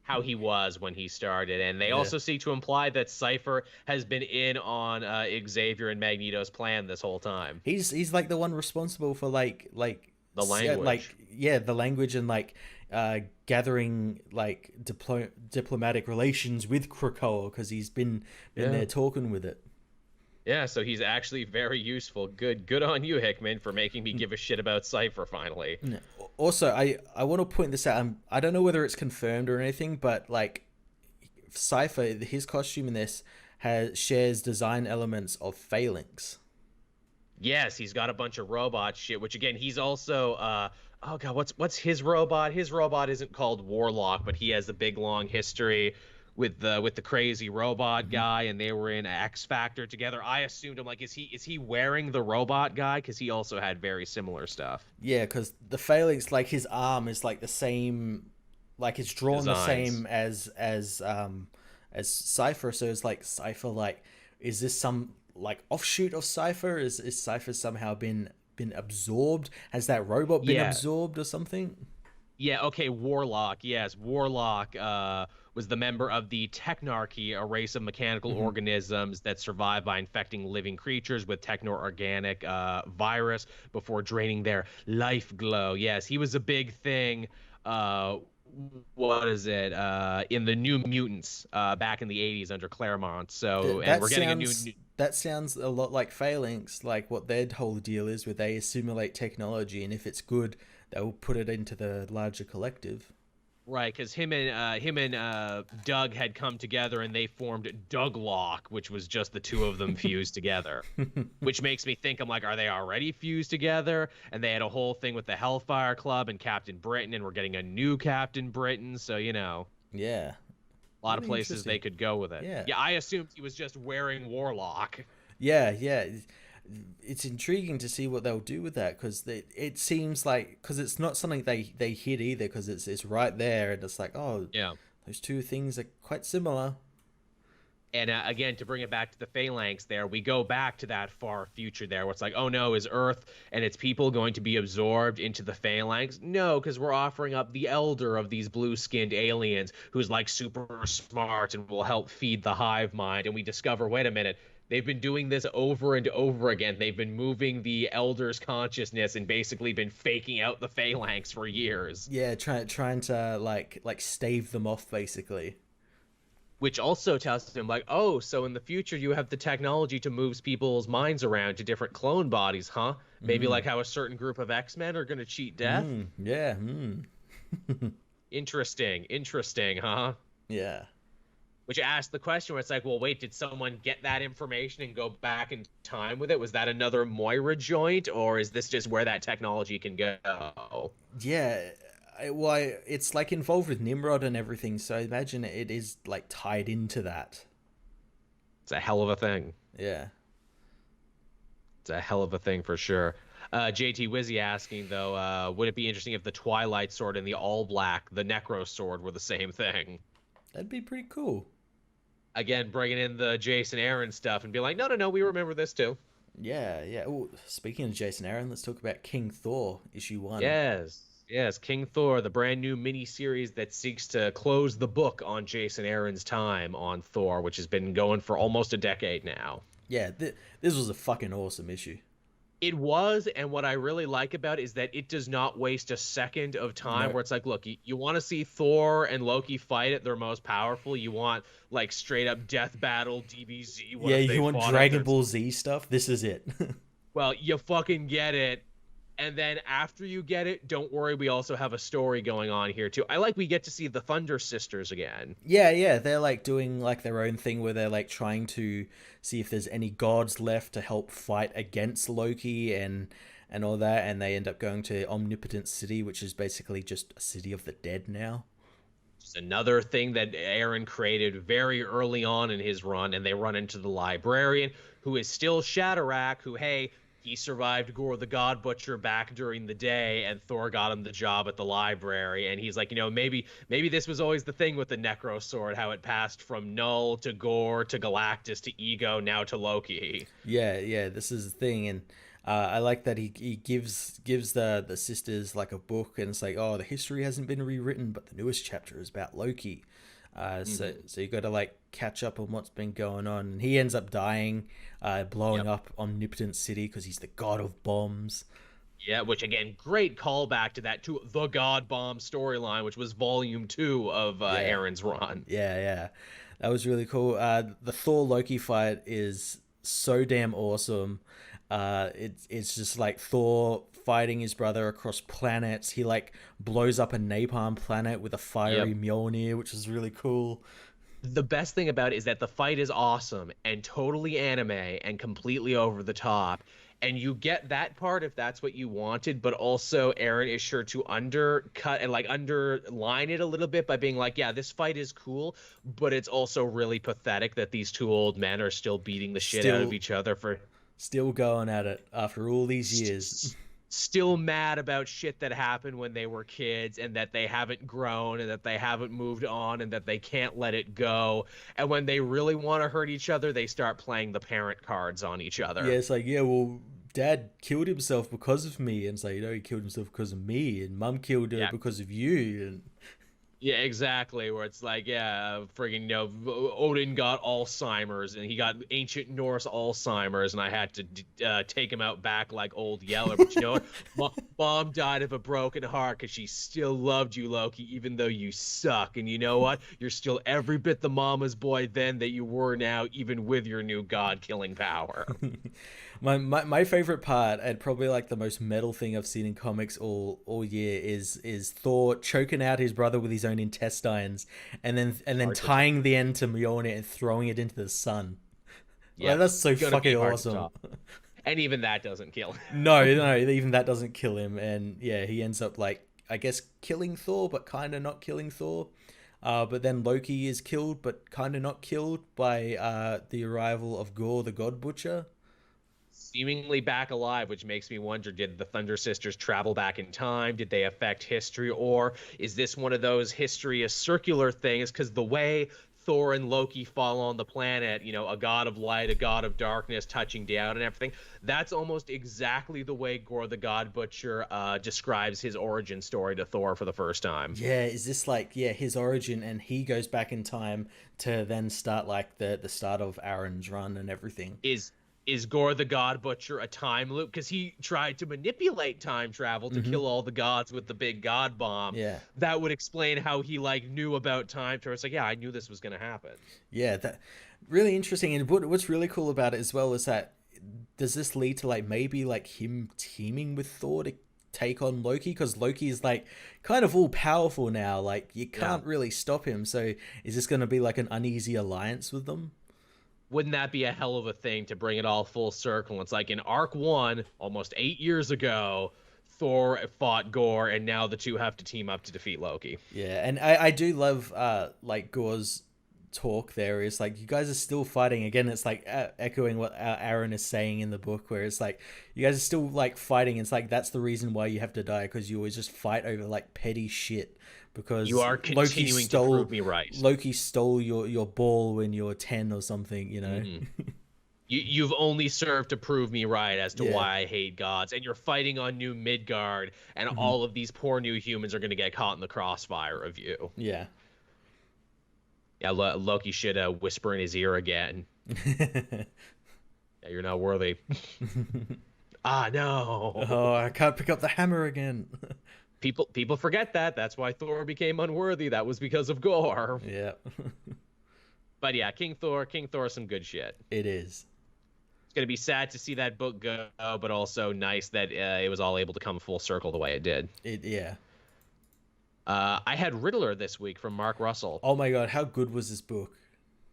How he was when he started. And they also seek to imply that Cypher has been in on Xavier and Magneto's plan this whole time. He's like the one responsible for like the language. The language, and like gathering like diplomatic relations with Krakoa, because he's been there talking with it. Yeah, so he's actually very useful. Good on you, Hickman, for making me give a shit about Cypher finally. Also, I want to point this out. I don't know whether it's confirmed or anything, but like Cypher, his costume in this shares design elements of Phalanx. Yes, he's got a bunch of robot shit, which again, he's also oh god, what's his robot? His robot isn't called Warlock, but he has a big long history with the crazy robot guy, and they were in X Factor together. I assumed, I'm like, is he wearing the robot guy, because he also had very similar stuff. Yeah, because the Phalanx, like his arm is like the same, like it's drawn the same as Cypher. So it's like Cypher, like, is this some like offshoot of Cypher? Is Cypher somehow been absorbed? Has that robot been absorbed or something? Yeah, okay, Warlock. Yes, Warlock was the member of the Technarchy, a race of mechanical organisms that survive by infecting living creatures with techno-organic virus before draining their life glow. Yes, he was a big thing. What is it? In the New Mutants back in the 80s under Claremont. So, and we're getting a new... That sounds a lot like Phalanx, like what their whole deal is, where they assimilate technology, and if it's good, they'll put it into the larger collective. Right, because him and Doug had come together and they formed Douglock, which was just the two of them fused together. Which makes me think, I'm like, are they already fused together? And they had a whole thing with the Hellfire Club and Captain Britain, and we're getting a new Captain Britain. So, Yeah. a lot of places they could go with it. Yeah. Yeah, I assumed he was just wearing Warlock. Yeah, yeah. It's intriguing to see what they'll do with that, because it seems like, because it's not something they hid either, because it's right there, and it's like, oh, yeah, those two things are quite similar. And again, to bring it back to the Phalanx there, we go back to that far future there where it's like, oh no, is Earth and its people going to be absorbed into the Phalanx? No, because we're offering up the elder of these blue-skinned aliens who's like super smart and will help feed the hive mind. And we discover, wait a minute, they've been doing this over and over again. They've been moving the elder's consciousness and basically been faking out the Phalanx for years. Yeah, trying to like stave them off, basically. Which also tells them, like, oh, so in the future you have the technology to move people's minds around to different clone bodies, huh? Maybe like how a certain group of X-Men are going to cheat death? Yeah. Interesting, huh? Yeah. Which asks the question where it's like, well, wait, did someone get that information and go back in time with it? Was that another Moira joint, or is this just where that technology can go? Yeah. Well, it's like involved with Nimrod and everything, so I imagine it is like tied into that. It's a hell of a thing. Yeah. It's a hell of a thing for sure. JT Wizzy asking, though, would it be interesting if the Twilight Sword and the All Black, the Necro Sword, were the same thing? That'd be pretty cool. Again, bringing in the Jason Aaron stuff and be like, no, we remember this too. Yeah. Ooh, speaking of Jason Aaron, let's talk about King Thor, issue 1. Yes, King Thor, the brand new mini-series that seeks to close the book on Jason Aaron's time on Thor, which has been going for almost a decade now. Yeah, this was a fucking awesome issue. It was, and what I really like about it is that it does not waste a second of time where it's like, look, you want to see Thor and Loki fight at their most powerful. You want, like, straight-up death battle, DBZ. Yeah, you want Dragon Ball Z stuff? This is it. Well, you fucking get it. And then after you get it, don't worry, we also have a story going on here too. I like we get to see the Thunder Sisters again. Yeah, they're like doing like their own thing where they're like trying to see if there's any gods left to help fight against Loki and all that, and they end up going to Omnipotent City, which is basically just a city of the dead now. Just another thing that Aaron created very early on in his run, and they run into the Librarian, who is still Shatterack, who, hey, he survived Gore the God Butcher back during the day, and Thor got him the job at the library. And he's like, maybe this was always the thing with the Necro Sword, how it passed from Null to Gore to Galactus to Ego, now to Loki. Yeah, this is the thing. And I like that he gives the sisters like a book, and it's like, oh, the history hasn't been rewritten, but the newest chapter is about Loki. So you got to like catch up on what's been going on. And he ends up dying, blowing up Omnipotent City because he's the god of bombs. Yeah, which again, great callback to that to the God Bomb storyline, which was volume 2 of Aaron's run. Yeah, that was really cool. The Thor Loki fight is so damn awesome. It's just like Thor fighting his brother across planets. He like blows up a napalm planet with a fiery Mjolnir, which is really cool. The best thing about it is that the fight is awesome and totally anime and completely over the top. And you get that part if that's what you wanted, but also Aaron is sure to undercut and like underline it a little bit by being like, yeah, this fight is cool, but it's also really pathetic that these two old men are still beating the shit out of each other for... Still going at it after all these years. Still mad about shit that happened when they were kids, and that they haven't grown, and that they haven't moved on, and that they can't let it go. And when they really want to hurt each other, they start playing the parent cards on each other. Yeah, it's like, yeah, well, Dad killed himself because of me. And it's like, he killed himself because of me. And Mum killed her because of you. And... Yeah, exactly. Where it's like, friggin', Odin got Alzheimer's, and he got ancient Norse Alzheimer's, and I had to take him out back like old Yeller. But you know what? Mom died of a broken heart because she still loved you, Loki, even though you suck. And you know what? You're still every bit the mama's boy then that you were now, even with your new god-killing power. My favorite part, and probably like the most metal thing I've seen in comics all year, is Thor choking out his brother with his own intestines, and then Hard to tying top. the end to Mjolnir and throwing it into the sun. Like Yep. that's so Gonna be fucking hard to awesome. top. And even that doesn't kill. No, no, even that doesn't kill him, and yeah, he ends up like I guess killing Thor, but kind of not killing Thor. But then Loki is killed, but kind of not killed by the arrival of Gore the God Butcher. Seemingly back alive, which makes me wonder, did the Thunder Sisters travel back in time? Did they affect history? Or is this one of those history is circular things? Because the way Thor and Loki fall on the planet, a god of light, a god of darkness touching down and everything, that's almost exactly the way Gore the God Butcher describes his origin story to Thor for the first time. Yeah, is this like his origin, and he goes back in time to then start like the start of Aaron's run and everything? Is Gore the God Butcher a time loop? Because he tried to manipulate time travel to kill all the gods with the big god bomb. Yeah, That would explain how he knew about time travel. It's like, yeah, I knew this was gonna happen. yeah, that really interesting. And what's really cool about it as well is that does this lead to like maybe like him teaming with Thor to take on Loki? Because Loki is like kind of all powerful now. Like you can't really stop him. So is this going to be like an uneasy alliance with them? Wouldn't that be a hell of a thing to bring it all full circle? It's like in Arc 1, almost 8 years ago, Thor fought Gore, and now the two have to team up to defeat Loki. Yeah, and I do love like Gore's talk there is like you guys are still fighting again. It's like echoing what Aaron is saying in the book, where it's like you guys are still like fighting. It's like that's the reason why you have to die, because you always just fight over like petty shit. Because You are continuing to prove me right. Loki stole your ball when you're 10 or something, you know. You've only served to prove me right as to Yeah. why I hate gods, and you're fighting on New Midgard, and all of these poor new humans are going to get caught in the crossfire of you. Yeah. Yeah, Loki should whisper in his ear again. Yeah, you're not worthy. Ah, no. Oh, I can't pick up the hammer again. People forget that. That's why Thor became unworthy. That was because of Gore. Yeah. But yeah, King Thor, some good shit. It is. It's gonna be sad to see that book go, but also nice that it was all able to come full circle the way it did. Yeah. I had Riddler this week from Mark Russell. Oh my god, how good was this book?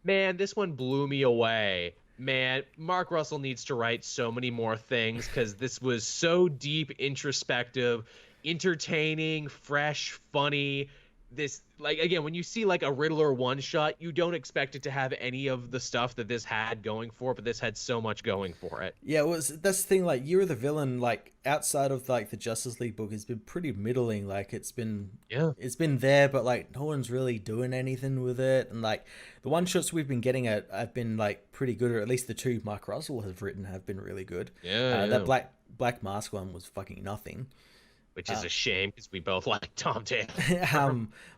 Man, this one blew me away. Man, Mark Russell needs to write so many more things, because this was so deep, introspective, entertaining, fresh, funny. This, like, again, when you see like a Riddler one shot, you don't expect it to have any of the stuff that this had going for it, but this had so much going for it. Yeah, that's the thing, like Year of the Villain, like outside of like the Justice League book, has been pretty middling. Like it's been there, but like no one's really doing anything with it. And like the one shots we've been getting have been like pretty good, or at least the two Mark Russell has written have been really good. That Black Mask one was fucking nothing. Which is a shame, because we both like Tom Taylor.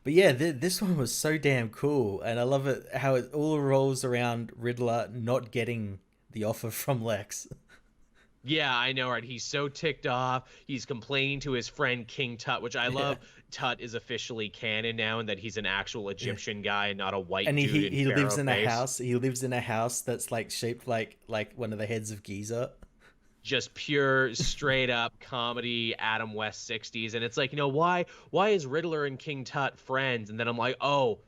But yeah, this one was so damn cool, and I love it how it all rolls around Riddler not getting the offer from Lex. Yeah, I know, right? He's so ticked off. He's complaining to his friend King Tut, which I love. Tut is officially canon now, and that he's an actual Egyptian guy and not a white and dude. he lives in face. a house. He lives in a house that's like shaped like one of the heads of Giza. Just pure, straight up comedy, Adam West 60s. And it's like, why is Riddler and King Tut friends? And then I'm like, oh,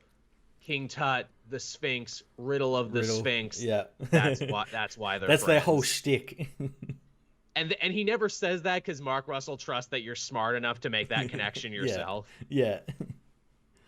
King Tut, the Sphinx, riddle of the Sphinx. Yeah. That's why they're That's friends. their whole shtick. And he never says that because Mark Russell trusts that you're smart enough to make that connection yourself. Yeah.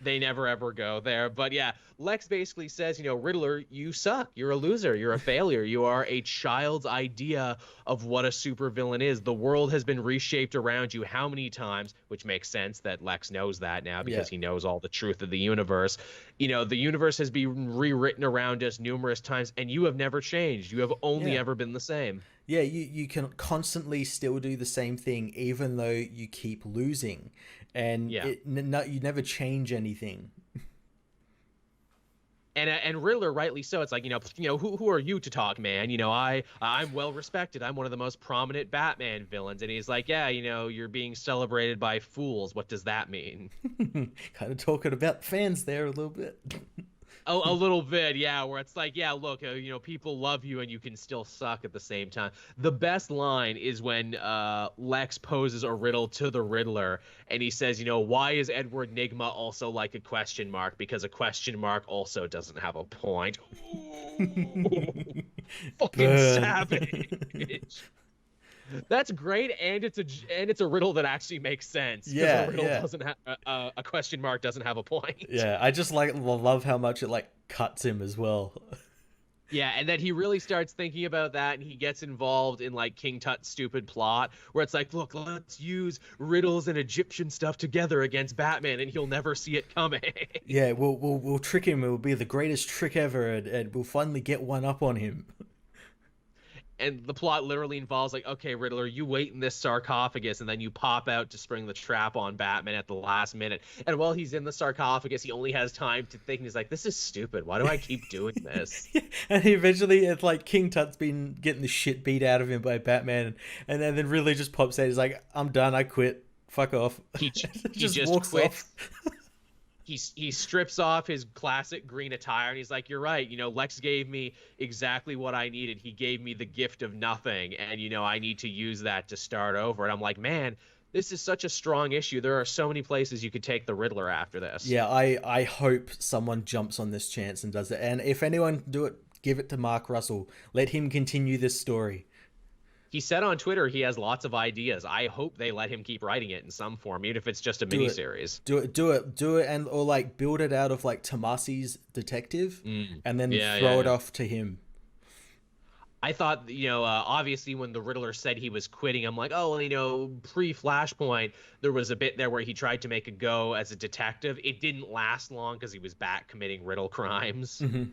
They never ever go there. But yeah, Lex basically says, Riddler, you suck. You're a loser. You're a failure. You are a child's idea of what a supervillain is. The world has been reshaped around you how many times, which makes sense that Lex knows that now because he knows all the truth of the universe. The universe has been rewritten around us numerous times, and you have never changed. You have only ever been the same. Yeah, you can constantly still do the same thing even though you keep losing, and you never change anything. And Riddler, rightly so. It's like, who are you to talk, man? I'm well respected. I'm one of the most prominent Batman villains. And he's like, yeah, you're being celebrated by fools. What does that mean? Kind of talking about fans there a little bit. A little bit, yeah, where it's like, yeah, look, people love you and you can still suck at the same time. The best line is when Lex poses a riddle to the Riddler, and he says, why is Edward Nygma also like a question mark? Because a question mark also doesn't have a point. Ooh, fucking savage. That's great, and it's a riddle that actually makes sense. Yeah, a riddle doesn't have a question mark doesn't have a point. Yeah, I just love how much it like cuts him as well. Yeah, and then he really starts thinking about that, and he gets involved in like King Tut's stupid plot, where it's like, look, let's use riddles and Egyptian stuff together against Batman, and he'll never see it coming. Yeah, we'll trick him. It will be the greatest trick ever, and we'll finally get one up on him. And the plot literally involves like, okay, Riddler, you wait in this sarcophagus, and then you pop out to spring the trap on Batman at the last minute. And while he's in the sarcophagus, he only has time to think, and he's like, this is stupid. Why do I keep doing this? And eventually, it's like King Tut's been getting the shit beat out of him by Batman, and then really just pops out. He's like, I'm done. I quit. Fuck off. He just walks quits. Off. He strips off his classic green attire, and he's like, you're right, Lex gave me exactly what I needed. He gave me the gift of nothing, and I need to use that to start over. And I'm like, man, this is such a strong issue. There are so many places you could take the Riddler after this. Yeah, I hope someone jumps on this chance and does it. And if anyone do it, give it to Mark Russell. Let him continue this story. He said on Twitter he has lots of ideas. I hope they let him keep writing it in some form, even if it's just a miniseries. Do it, and or like build it out of like Tomasi's detective, and then throw it off to him. I thought, obviously when the Riddler said he was quitting, I'm like, oh, pre-Flashpoint, there was a bit there where he tried to make a go as a detective. It didn't last long because he was back committing riddle crimes. Mm-hmm.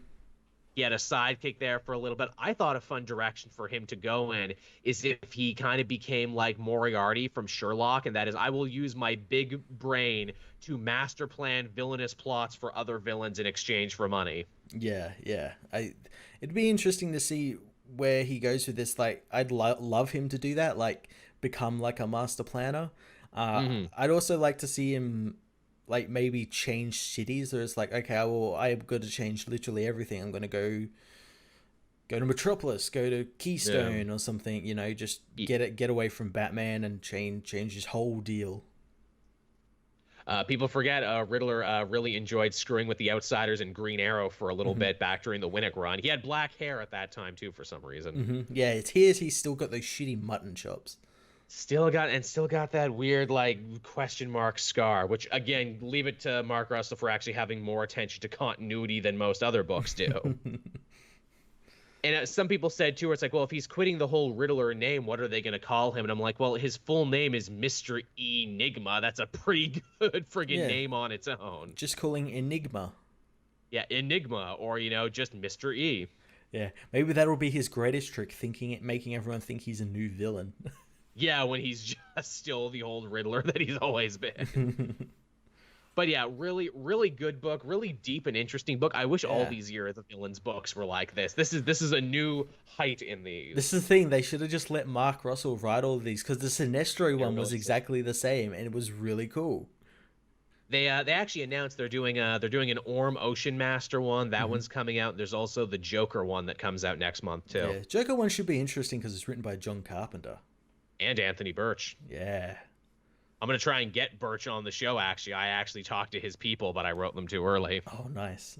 He had a sidekick there for a little bit. I thought a fun direction for him to go in is if he kind of became like Moriarty from Sherlock, and that is, I will use my big brain to master plan villainous plots for other villains in exchange for money. Yeah. It'd be interesting to see where he goes with this. Like, I'd love him to do that, like become like a master planner. I'd also like to see him like maybe change cities. Or it's like, okay, I'm going to change literally everything. I'm going to go to Metropolis, go to Keystone or something, just get away from Batman and change his whole deal. People forget Riddler really enjoyed screwing with the Outsiders and Green Arrow for a little bit back during the Winnick run. He had black hair at that time too for some reason. Mm-hmm. Yeah, he's still got those shitty mutton chops. Still got that weird like question mark scar, which again, leave it to Mark Russell for actually having more attention to continuity than most other books do. And some people said too, it's like, well, if he's quitting the whole Riddler name, what are they going to call him? And I'm like, well, his full name is Mr. Enigma. That's a pretty good friggin' name on its own. Just calling Enigma. Yeah, Enigma, or just Mr. E. Yeah, maybe that'll be his greatest trick, making everyone think he's a new villain. Yeah, when he's just still the old Riddler that he's always been. But yeah, really, really good book, really deep and interesting book. I wish all these Year of the Villains books were like this. This is a new height in these. This is the thing. They should have just let Mark Russell write all of these, because the Sinestro one was exactly the same, and it was really cool. They actually announced they're doing an Orm Ocean Master one. That one's coming out. There's also the Joker one that comes out next month too. Yeah, Joker one should be interesting because it's written by John Carpenter. And Anthony Birch. Yeah. I'm going to try and get Birch on the show, actually. I actually talked to his people, but I wrote them too early. Oh, nice.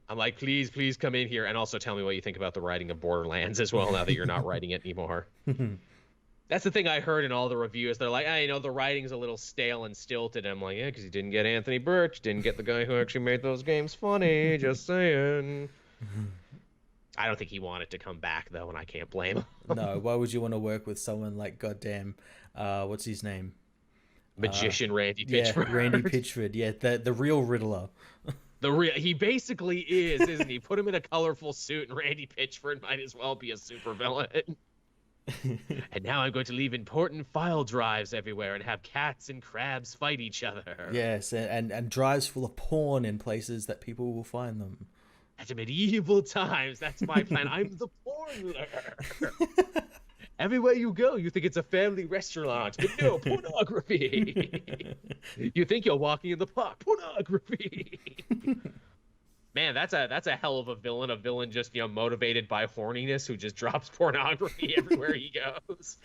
I'm like, please come in here. And also tell me what you think about the writing of Borderlands as well, now that you're not writing it anymore. That's the thing I heard in all the reviews. They're like, the writing's a little stale and stilted. And I'm like, yeah, because you didn't get Anthony Birch. Didn't get the guy who actually made those games funny. Just saying. I don't think he wanted to come back, though, and I can't blame him. No, why would you want to work with someone like, goddamn, what's his name? Magician Randy Pitchford. Yeah, Randy Pitchford. Yeah, the real Riddler. He basically is, isn't he? Put him in a colorful suit, and Randy Pitchford might as well be a supervillain. And now I'm going to leave important file drives everywhere and have cats and crabs fight each other. Yes, and drives full of porn in places that people will find them. At medieval times, that's my plan. I'm the porn lure. Everywhere you go, you think it's a family restaurant, but no, pornography. You think you're walking in the park, pornography. Man, that's a hell of a villain. A villain just, motivated by horniness who just drops pornography everywhere he goes.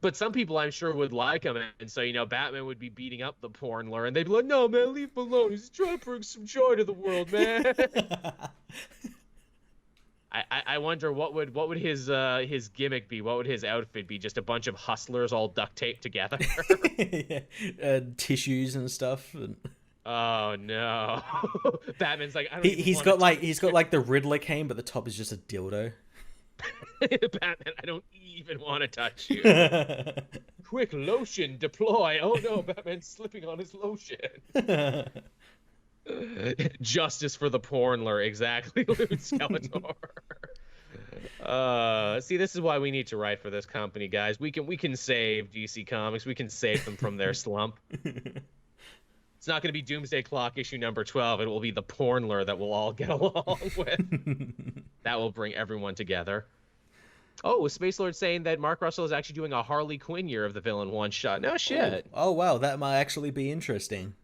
But some people, I'm sure, would like him, and so Batman would be beating up the porn lure, and they'd be like, "No, man, leave him alone. He's trying to bring some joy to the world, man." I wonder what would his gimmick be? What would his outfit be? Just a bunch of hustlers all duct taped together? Yeah. Tissues and stuff. Oh no! Batman's like, I don't. He's got like the Riddler cane, but the top is just a dildo. Batman, I don't even want to touch you. Quick, lotion, deploy. Oh no, Batman's slipping on his lotion. Justice for the porn lure, exactly, Luke Skeletor. See, this is why we need to write for this company, guys. We can save DC Comics. We can save them from their slump. It's not going to be Doomsday Clock issue number 12. It will be the porn lure that we'll all get along with. That will bring everyone together. Oh, Space Lord saying that Mark Russell is actually doing a Harley Quinn year of the villain one shot. No shit. Oh wow, that might actually be interesting.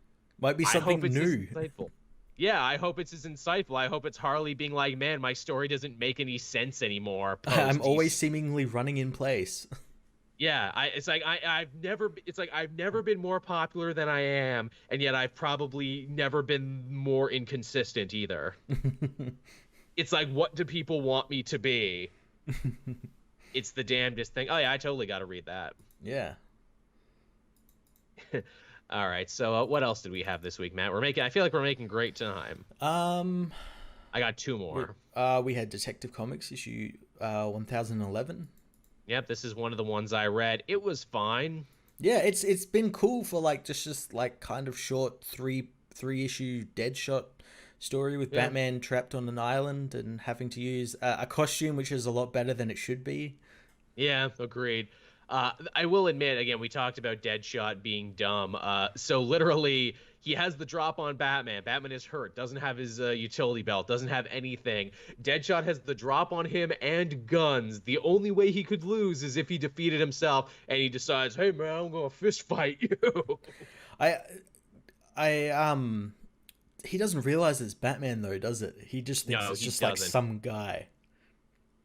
Might be something new. Yeah, I hope it's as insightful. I hope it's Harley being like, man, my story doesn't make any sense anymore. I'm always seemingly running in place. Yeah, I've never been more popular than I am, and yet I've probably never been more inconsistent either. It's like, what do people want me to be? It's the damnedest thing. Oh yeah, I totally got to read that. Yeah. All right, so what else did we have this week, Matt? I feel like we're making great time. I got two more. We had Detective Comics issue 1011. Yep, this is one of the ones I read. It was fine. Yeah, it's been cool for like just like kind of short three issue Deadshot story with Batman trapped on an island and having to use a costume which is a lot better than it should be. Yeah, agreed. I will admit, again, we talked about Deadshot being dumb. So literally, he has the drop on Batman. Batman is hurt, doesn't have his utility belt, doesn't have anything. Deadshot has the drop on him and guns. The only way he could lose is if he defeated himself, and he decides, hey man, I'm gonna fist fight you. He doesn't realize it's Batman though, does it? He just thinks it's just like some guy.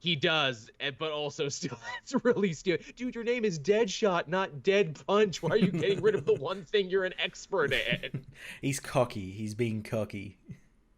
He does, but also still, that's really stupid. Dude, your name is Deadshot, not Dead Punch. Why are you getting rid of the one thing you're an expert in? He's cocky. He's being cocky.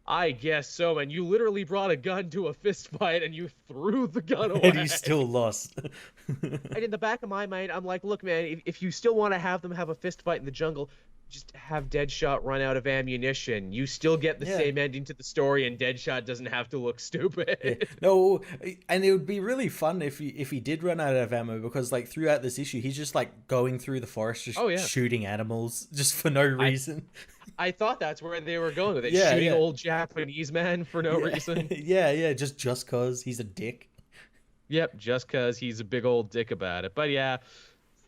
I guess so, and you literally brought a gun to a fist fight and you threw the gun away. And you still lost. And in the back of my mind, I'm like, look, man, if you still want to have them have a fist fight in the jungle, just have Deadshot run out of ammunition. You still get the same ending to the story, and Deadshot doesn't have to look stupid. Yeah. No, and it would be really fun if he did run out of ammo, because like throughout this issue, he's just like going through the forest, just shooting animals just for no reason. I thought that's where they were going with it. Shooting old Japanese men for no reason. Yeah, just cause he's a dick. Yep, just cause he's a big old dick about it. But yeah.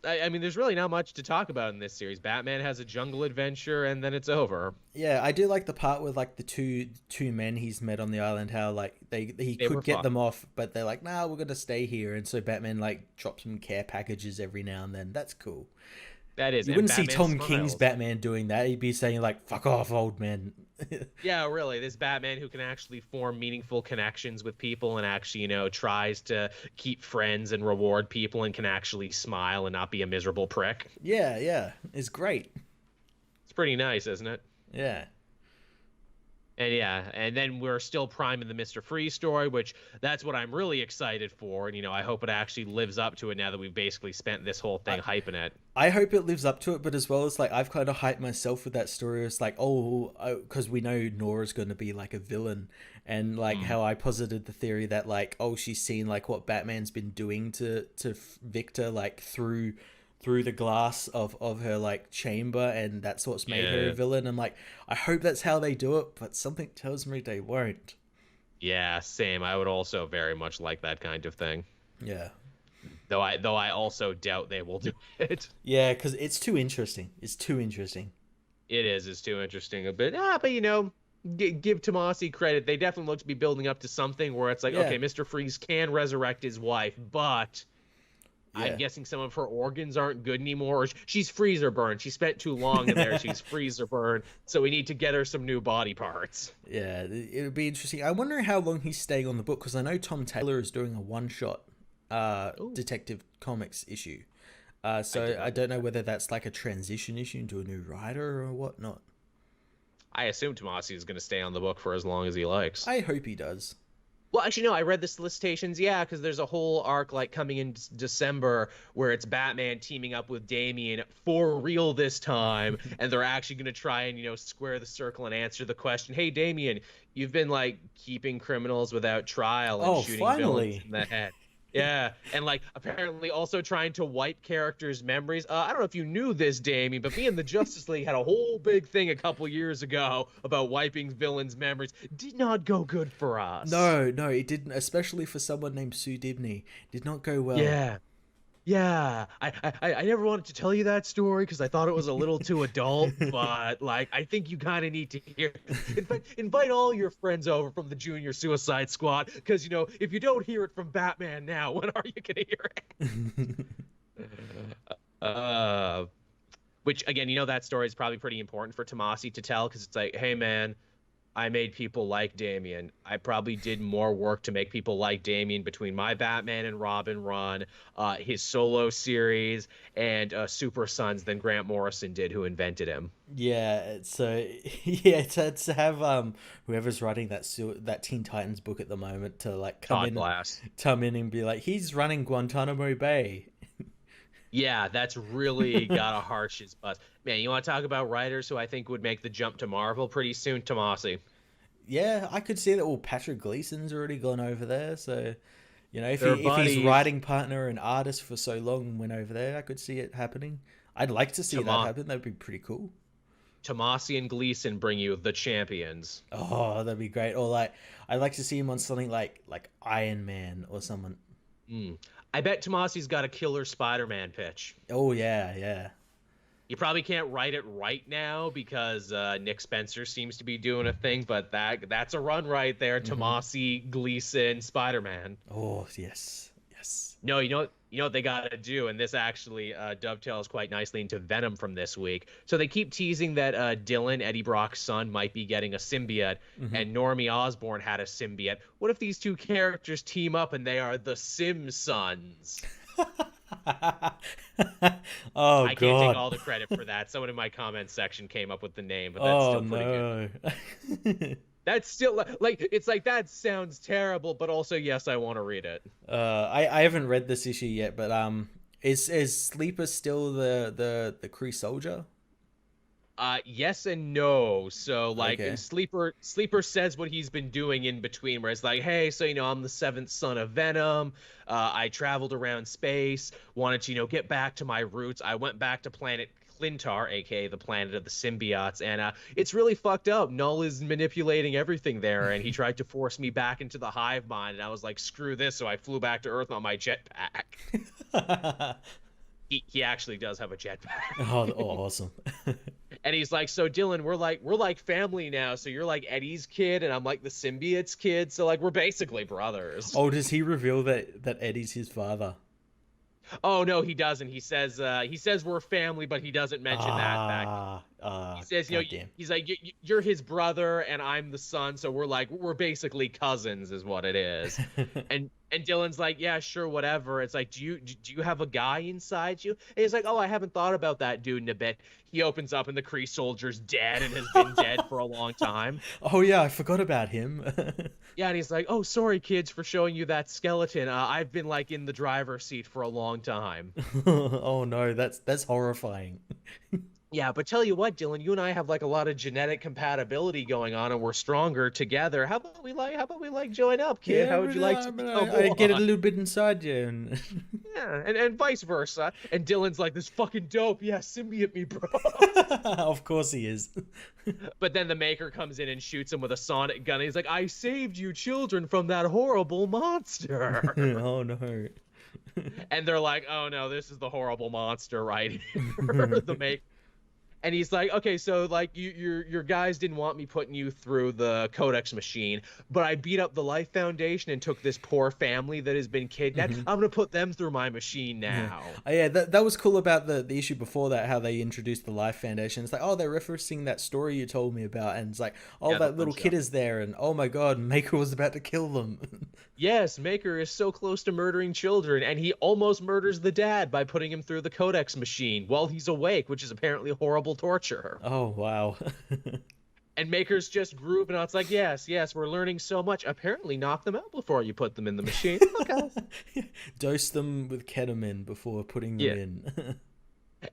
I mean, there's really not much to talk about in this series. Batman has a jungle adventure, and then it's over. Yeah, I do like the part with like the two men he's met on the island. How like he could get them off, but they're like, nah, we're gonna stay here. And so Batman like drops some care packages every now and then. That's cool. That is. You wouldn't see Tom King's Batman doing that. He'd be saying like, "Fuck off, old man." Yeah, really. This Batman who can actually form meaningful connections with people and actually, tries to keep friends and reward people and can actually smile and not be a miserable prick. Yeah. It's great. It's pretty nice, isn't it? Yeah. And then we're still priming the Mr. Freeze story, which that's what I'm really excited for. And, I hope it actually lives up to it now that we've basically spent this whole thing hyping it. I hope it lives up to it, but as well as like, I've kind of hyped myself with that story. It's like, because we know Nora's going to be like a villain, and like how I posited the theory that like, she's seen like what Batman's been doing to Victor, like through the glass of her like chamber, and that's what's made her a villain. I'm like, I hope that's how they do it, but something tells me they won't. Yeah, same. I would also very much like that kind of thing. Yeah. Though I also doubt they will do it. Yeah, because it's too interesting. It's too interesting. It is. It's too interesting a bit. But give Tomasi credit. They definitely look to be building up to something where it's like, okay, Mr. Freeze can resurrect his wife, but I'm guessing some of her organs aren't good anymore. Or she's freezer burned. She spent too long in there. She's freezer burned. So we need to get her some new body parts. Yeah, it would be interesting. I wonder how long he's staying on the book, because I know Tom Taylor is doing a one-shot Detective Comics issue. So I don't know whether that's like a transition issue into a new writer or whatnot. I assume Tomasi is going to stay on the book for as long as he likes. I hope he does. Well, actually, no, I read the solicitations, because there's a whole arc like coming in December where it's Batman teaming up with Damian for real this time, and they're actually going to try and, square the circle and answer the question, hey, Damian, you've been, like, keeping criminals without trial and shooting villains in the head. Yeah, and like apparently also trying to wipe characters' memories. I don't know if you knew this, Damien, but me and the Justice League had a whole big thing a couple years ago about wiping villains' memories. Did not go good for us. No, it didn't. Especially for someone named Sue Dibney, did not go well. Yeah. I never wanted to tell you that story because I thought it was a little too adult, but like I think you kind of need to hear. In fact, invite all your friends over from the Junior Suicide Squad because if you don't hear it from Batman now, when are you gonna hear it? Which again, that story is probably pretty important for Tomasi to tell because it's like, hey man, I made people like Damian. I probably did more work to make people like Damian between my Batman and Robin run, his solo series, and Super Sons than Grant Morrison did, who invented him. Yeah, so to have whoever's writing that Teen Titans book at the moment to like come in and be like, he's running Guantanamo Bay. Yeah, that's really got a harsh his buzz. Man, you want to talk about writers who I think would make the jump to Marvel pretty soon? Tomasi. Yeah, I could see that. Well, Patrick Gleason's already gone over there, so if he's writing partner and artist for so long and went over there, I could see it happening. I'd like to see that happen. That'd be pretty cool. Tomasi and Gleason bring you the champions. Oh, that'd be great. Or like, I'd like to see him on something like Iron Man or someone. I bet Tomasi's got a killer Spider-Man pitch. Oh, yeah. You probably can't write it right now because Nick Spencer seems to be doing a thing, but that's a run right there. Tomasi, Gleason, Spider-Man. Oh, yes. No, you know what they got to do, and this actually dovetails quite nicely into Venom from this week. So they keep teasing that Dylan, Eddie Brock's son, might be getting a symbiote, and Normie Osborn had a symbiote. What if these two characters team up and they are the Simpsons? Oh, I can't take all the credit for that. Someone in my comments section came up with the name, but that's still pretty good. That's still like it's like that sounds terrible, but also yes, I want to read it. I haven't read this issue yet, but is Sleeper still the Kree soldier? Yes and no. So like Okay. Sleeper says what he's been doing in between, where it's like, hey, so I'm the seventh son of Venom. I traveled around space, wanted to get back to my roots. I went back to planet Clintar, aka the planet of the symbiotes, and it's really fucked up. Null is manipulating everything there, and he tried to force me back into the hive mind, and I was like, screw this, so I flew back to Earth on my jetpack. He actually does have a jetpack. Oh, awesome. And he's like, so Dylan, we're like family now. So you're like Eddie's kid, and I'm like the symbiote's kid. So like we're basically brothers. Oh, does he reveal that Eddie's his father? Oh no, he doesn't. He says we're family, but he doesn't mention that. He says, he's like, you're his brother, and I'm the son, so we're basically cousins, is what it is. And Dylan's like, yeah, sure, whatever. It's like, do you have a guy inside you? And he's like, oh, I haven't thought about that dude in a bit. He opens up, and the Kree soldier's dead and has been dead for a long time. Oh yeah, I forgot about him. Yeah, and he's like, oh, sorry, kids, for showing you that skeleton. I've been like in the driver's seat for a long time. Oh no, that's horrifying. Yeah, but tell you what, Dylan, you and I have like a lot of genetic compatibility going on, and we're stronger together. How about we join up, kid? Yeah, how would you like to? I get a little bit inside you. And... Yeah, and vice versa. And Dylan's like, this fucking dope. Yeah, symbiote me, bro. Of course he is. But then the Maker comes in and shoots him with a sonic gun. And he's like, I saved you children from that horrible monster. Oh no. And they're like, oh no, this is the horrible monster right here. The Maker. And he's like, okay, so like your guys didn't want me putting you through the Codex machine, but I beat up the Life Foundation and took this poor family that has been kidnapped. I'm gonna put them through my machine Yeah, now. yeah. That was cool about the issue before that, how they introduced the Life Foundation. It's like, oh, they're referencing that story you told me about, and it's like, oh, Yeah, the that little one kid shot. is there, and oh my god, Maker was about to kill them. Yes, Maker is so close to murdering children, and he almost murders the dad by putting him through the Codex machine while he's awake, which is apparently horrible torture. Oh wow. And Maker's just grooving on. It's like, yes, yes, we're learning so much. Apparently, knock them out before you put them in the machine. Okay. Dose them with ketamine before putting them Yeah. in.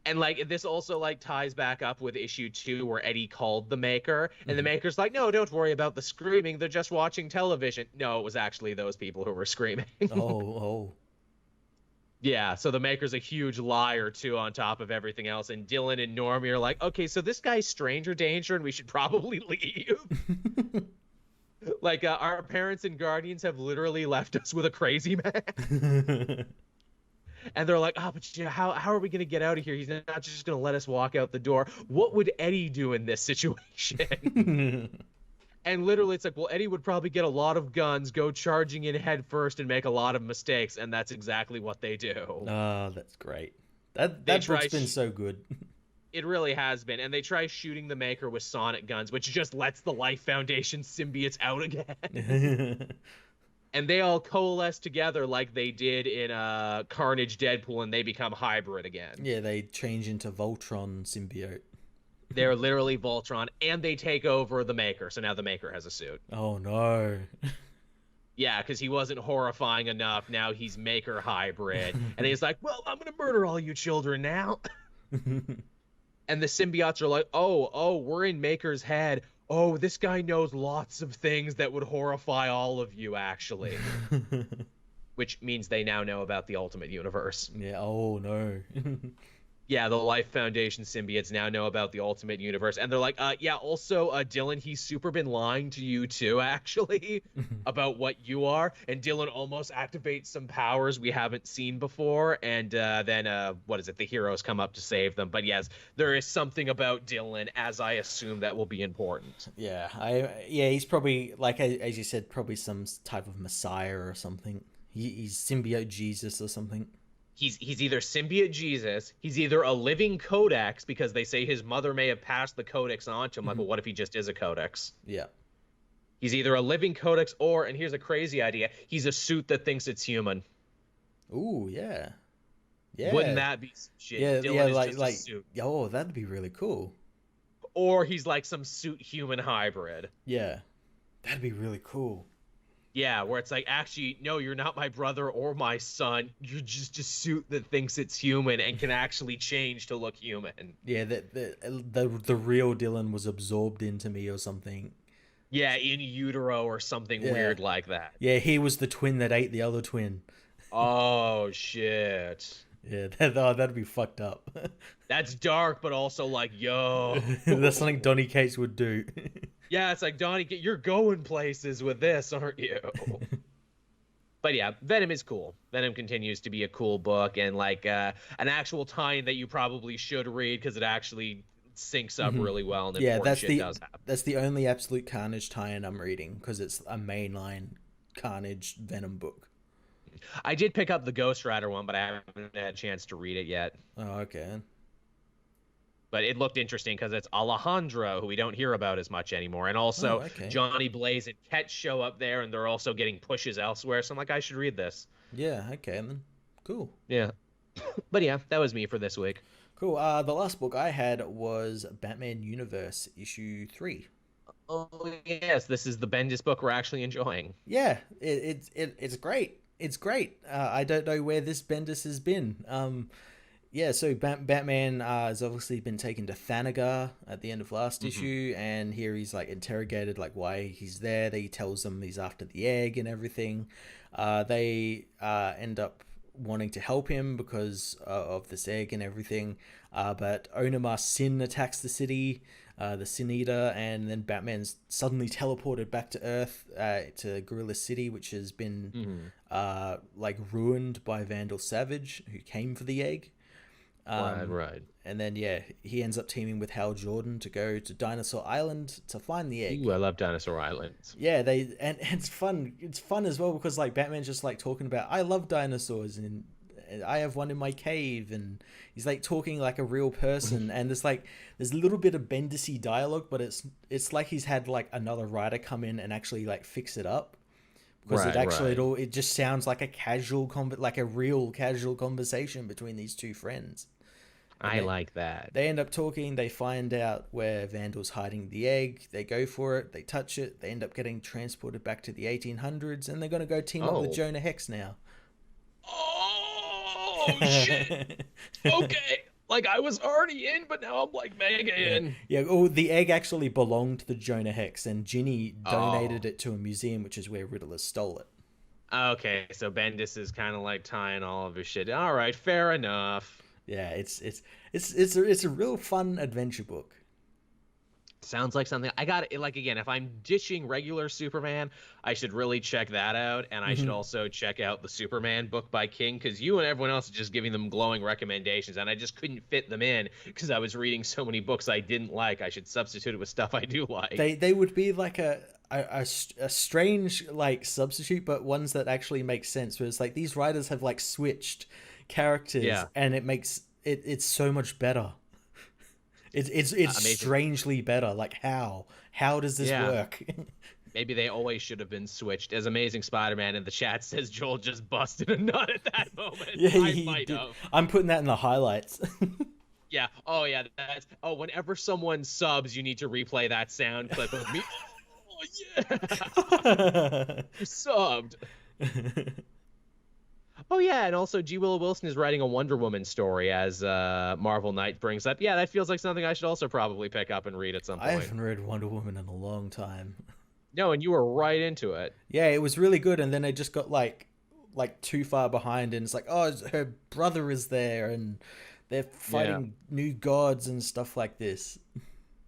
And like this also like ties back up with issue 2 where Eddie called the Maker, and the Maker's like, no, don't worry about the screaming. They're just watching television. No, it was actually those people who were screaming. Oh. Yeah, so the Maker's a huge liar too, on top of everything else. And Dylan and Normie are like, okay, so this guy's stranger danger, and we should probably leave. Like our parents and guardians have literally left us with a crazy man. And they're like, oh, but how are we going to get out of here? He's not just going to let us walk out the door. What would Eddie do in this situation? And literally, it's like, well, Eddie would probably get a lot of guns, go charging in head first, and make a lot of mistakes. And that's exactly what they do. Oh, that's great. That They book's try been so good. It really has been. And they try shooting the Maker with sonic guns, which just lets the Life Foundation symbiotes out again. And they all coalesce together like they did in Carnage Deadpool, and they become hybrid again. Yeah, they change into Voltron symbiote. They're literally Voltron, and they take over the Maker. So now the Maker has a suit. Oh no. Yeah, because he wasn't horrifying enough. Now he's Maker hybrid. And he's like, well, I'm going to murder all you children now. And the symbiotes are like, oh, we're in Maker's head. Oh, this guy knows lots of things that would horrify all of you, actually. Which means they now know about the Ultimate Universe. Yeah, oh no. Yeah, the Life Foundation symbiotes now know about the Ultimate Universe. And they're like, yeah, also, Dylan, he's super been lying to you too, actually, about what you are. And Dylan almost activates some powers we haven't seen before. And then, what is it? The heroes come up to save them. But yes, there is something about Dylan, as I assume that will be important. Yeah, he's probably, like, as you said, probably some type of messiah or something. He's symbiote Jesus or something. He's either symbiote Jesus, he's either a living codex, because they say his mother may have passed the codex on to him. Like, well, what if he just is a codex? Yeah. He's either a living codex or, and here's a crazy idea, he's a suit that thinks it's human. Ooh, yeah. Yeah. Wouldn't that be some shit? Yeah, Dylan is like, just like, a suit. oh, that'd be really cool. Or he's like some suit human hybrid. Yeah. That'd be really cool. Yeah, where it's like, actually, no, you're not my brother or my son. You're just a suit that thinks it's human and can actually change to look human. Yeah, the real Dylan was absorbed into me or something. Yeah, in utero or something weird like that. Yeah, he was the twin that ate the other twin. Oh, shit. Yeah, that'd be fucked up. That's dark, but also like, yo. That's something Donny Cates would do. Yeah, it's like, Donnie, you're going places with this, aren't you? But yeah, Venom is cool. Venom continues to be a cool book, and like an actual tie-in that you probably should read, because it actually syncs up really well, and important shit does happen. That's the only Absolute Carnage tie-in I'm reading, because it's a mainline Carnage Venom book. I did pick up the Ghost Rider one, but I haven't had a chance to read it yet. Oh, okay. But it looked interesting because it's Alejandro, who we don't hear about as much anymore. And also Johnny Blaze and Ket show up there, and they're also getting pushes elsewhere. So I'm like, I should read this. Yeah, okay, then. Cool. Yeah. But yeah, that was me for this week. Cool. The last book I had was Batman Universe, issue 3. Oh, yes. This is the Bendis book we're actually enjoying. Yeah, it's great. It's great. I don't know where this Bendis has been. Yeah, so Batman has obviously been taken to Thanagar at the end of last issue, and here he's like interrogated, like why he's there. He tells them he's after the egg and everything. They end up wanting to help him because of this egg and everything. But Onimar Sin attacks the city, the Sin Eater, and then Batman's suddenly teleported back to Earth, to Gorilla City, which has been like ruined by Vandal Savage, who came for the egg. Right. And then yeah, he ends up teaming with Hal Jordan to go to Dinosaur Island to find the egg. Ooh, I love Dinosaur Islands. Yeah, and it's fun. It's fun as well because like Batman's just like talking about I love dinosaurs and I have one in my cave, and he's like talking like a real person. And there's a little bit of Bendisy dialogue, but it's like he's had like another writer come in and actually like fix it up because it just sounds like a real casual conversation between these two friends. I like that. They end up talking. They find out where Vandal's hiding the egg. They go for it. They touch it. They end up getting transported back to the 1800s, and they're going to go team up with Jonah Hex now. Oh, shit. Okay. Like, I was already in, but now I'm, like, mega in. Yeah, oh, the egg actually belonged to the Jonah Hex, and Ginny donated it to a museum, which is where Riddler stole it. Okay, so Bendis is kind of, like, tying all of his shit. All right, fair enough. Yeah, it's a real fun adventure book. Sounds like something I got. Like again, if I'm ditching regular Superman, I should really check that out, and I should also check out the Superman book by King, because you and everyone else are just giving them glowing recommendations, and I just couldn't fit them in because I was reading so many books I didn't like. I should substitute it with stuff I do like. They would be like a strange like substitute, but ones that actually make sense. Where it's like these writers have like switched characters, and it makes it's so much better. It's strangely better. Like how does this work? Maybe they always should have been switched. As Amazing Spider-Man in the chat says, Joel just busted a nut at that moment. Yeah, I might have. I'm putting that in the highlights. Yeah. Oh yeah. Whenever someone subs, you need to replay that sound clip of me. Oh yeah. You subbed. Oh yeah, and also G. Willow Wilson is writing a Wonder Woman story, as Marvel Knight brings up. Yeah, that feels like something I should also probably pick up and read at some point. I haven't read Wonder Woman in a long time. No, and you were right into it. Yeah, it was really good, and then it just got like too far behind, and it's like, oh, her brother is there, and they're fighting new gods and stuff like this.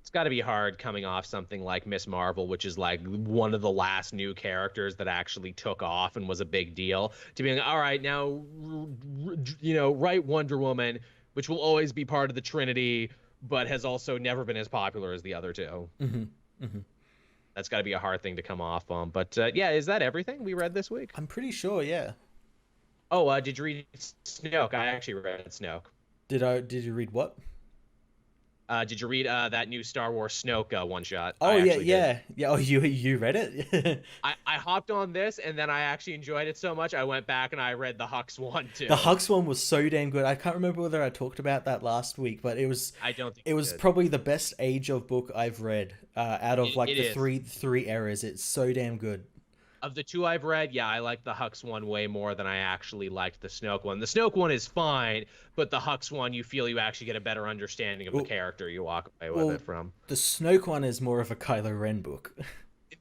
It's got to be hard coming off something like Miss Marvel, which is like one of the last new characters that actually took off and was a big deal, to be like, all right, now, write Wonder Woman, which will always be part of the Trinity, but has also never been as popular as the other two. That's got to be a hard thing to come off on. But yeah, is that everything we read this week? I'm pretty sure, yeah. Oh, did you read Snoke? I actually read Snoke. Did you read what? Did you read that new Star Wars Snoke one shot? Oh yeah. Oh, you read it? I hopped on this, and then I actually enjoyed it so much I went back and I read the Hux one too. The Hux one was so damn good. I can't remember whether I talked about that last week, but it was. I don't think it was probably the best Age of book I've read out of the three eras. It's so damn good. Of the two I've read, yeah, I like the Hux one way more than I actually liked the Snoke one. The Snoke one is fine, but the Hux one, you feel you actually get a better understanding of the character you walk away with it from. The Snoke one is more of a Kylo Ren book.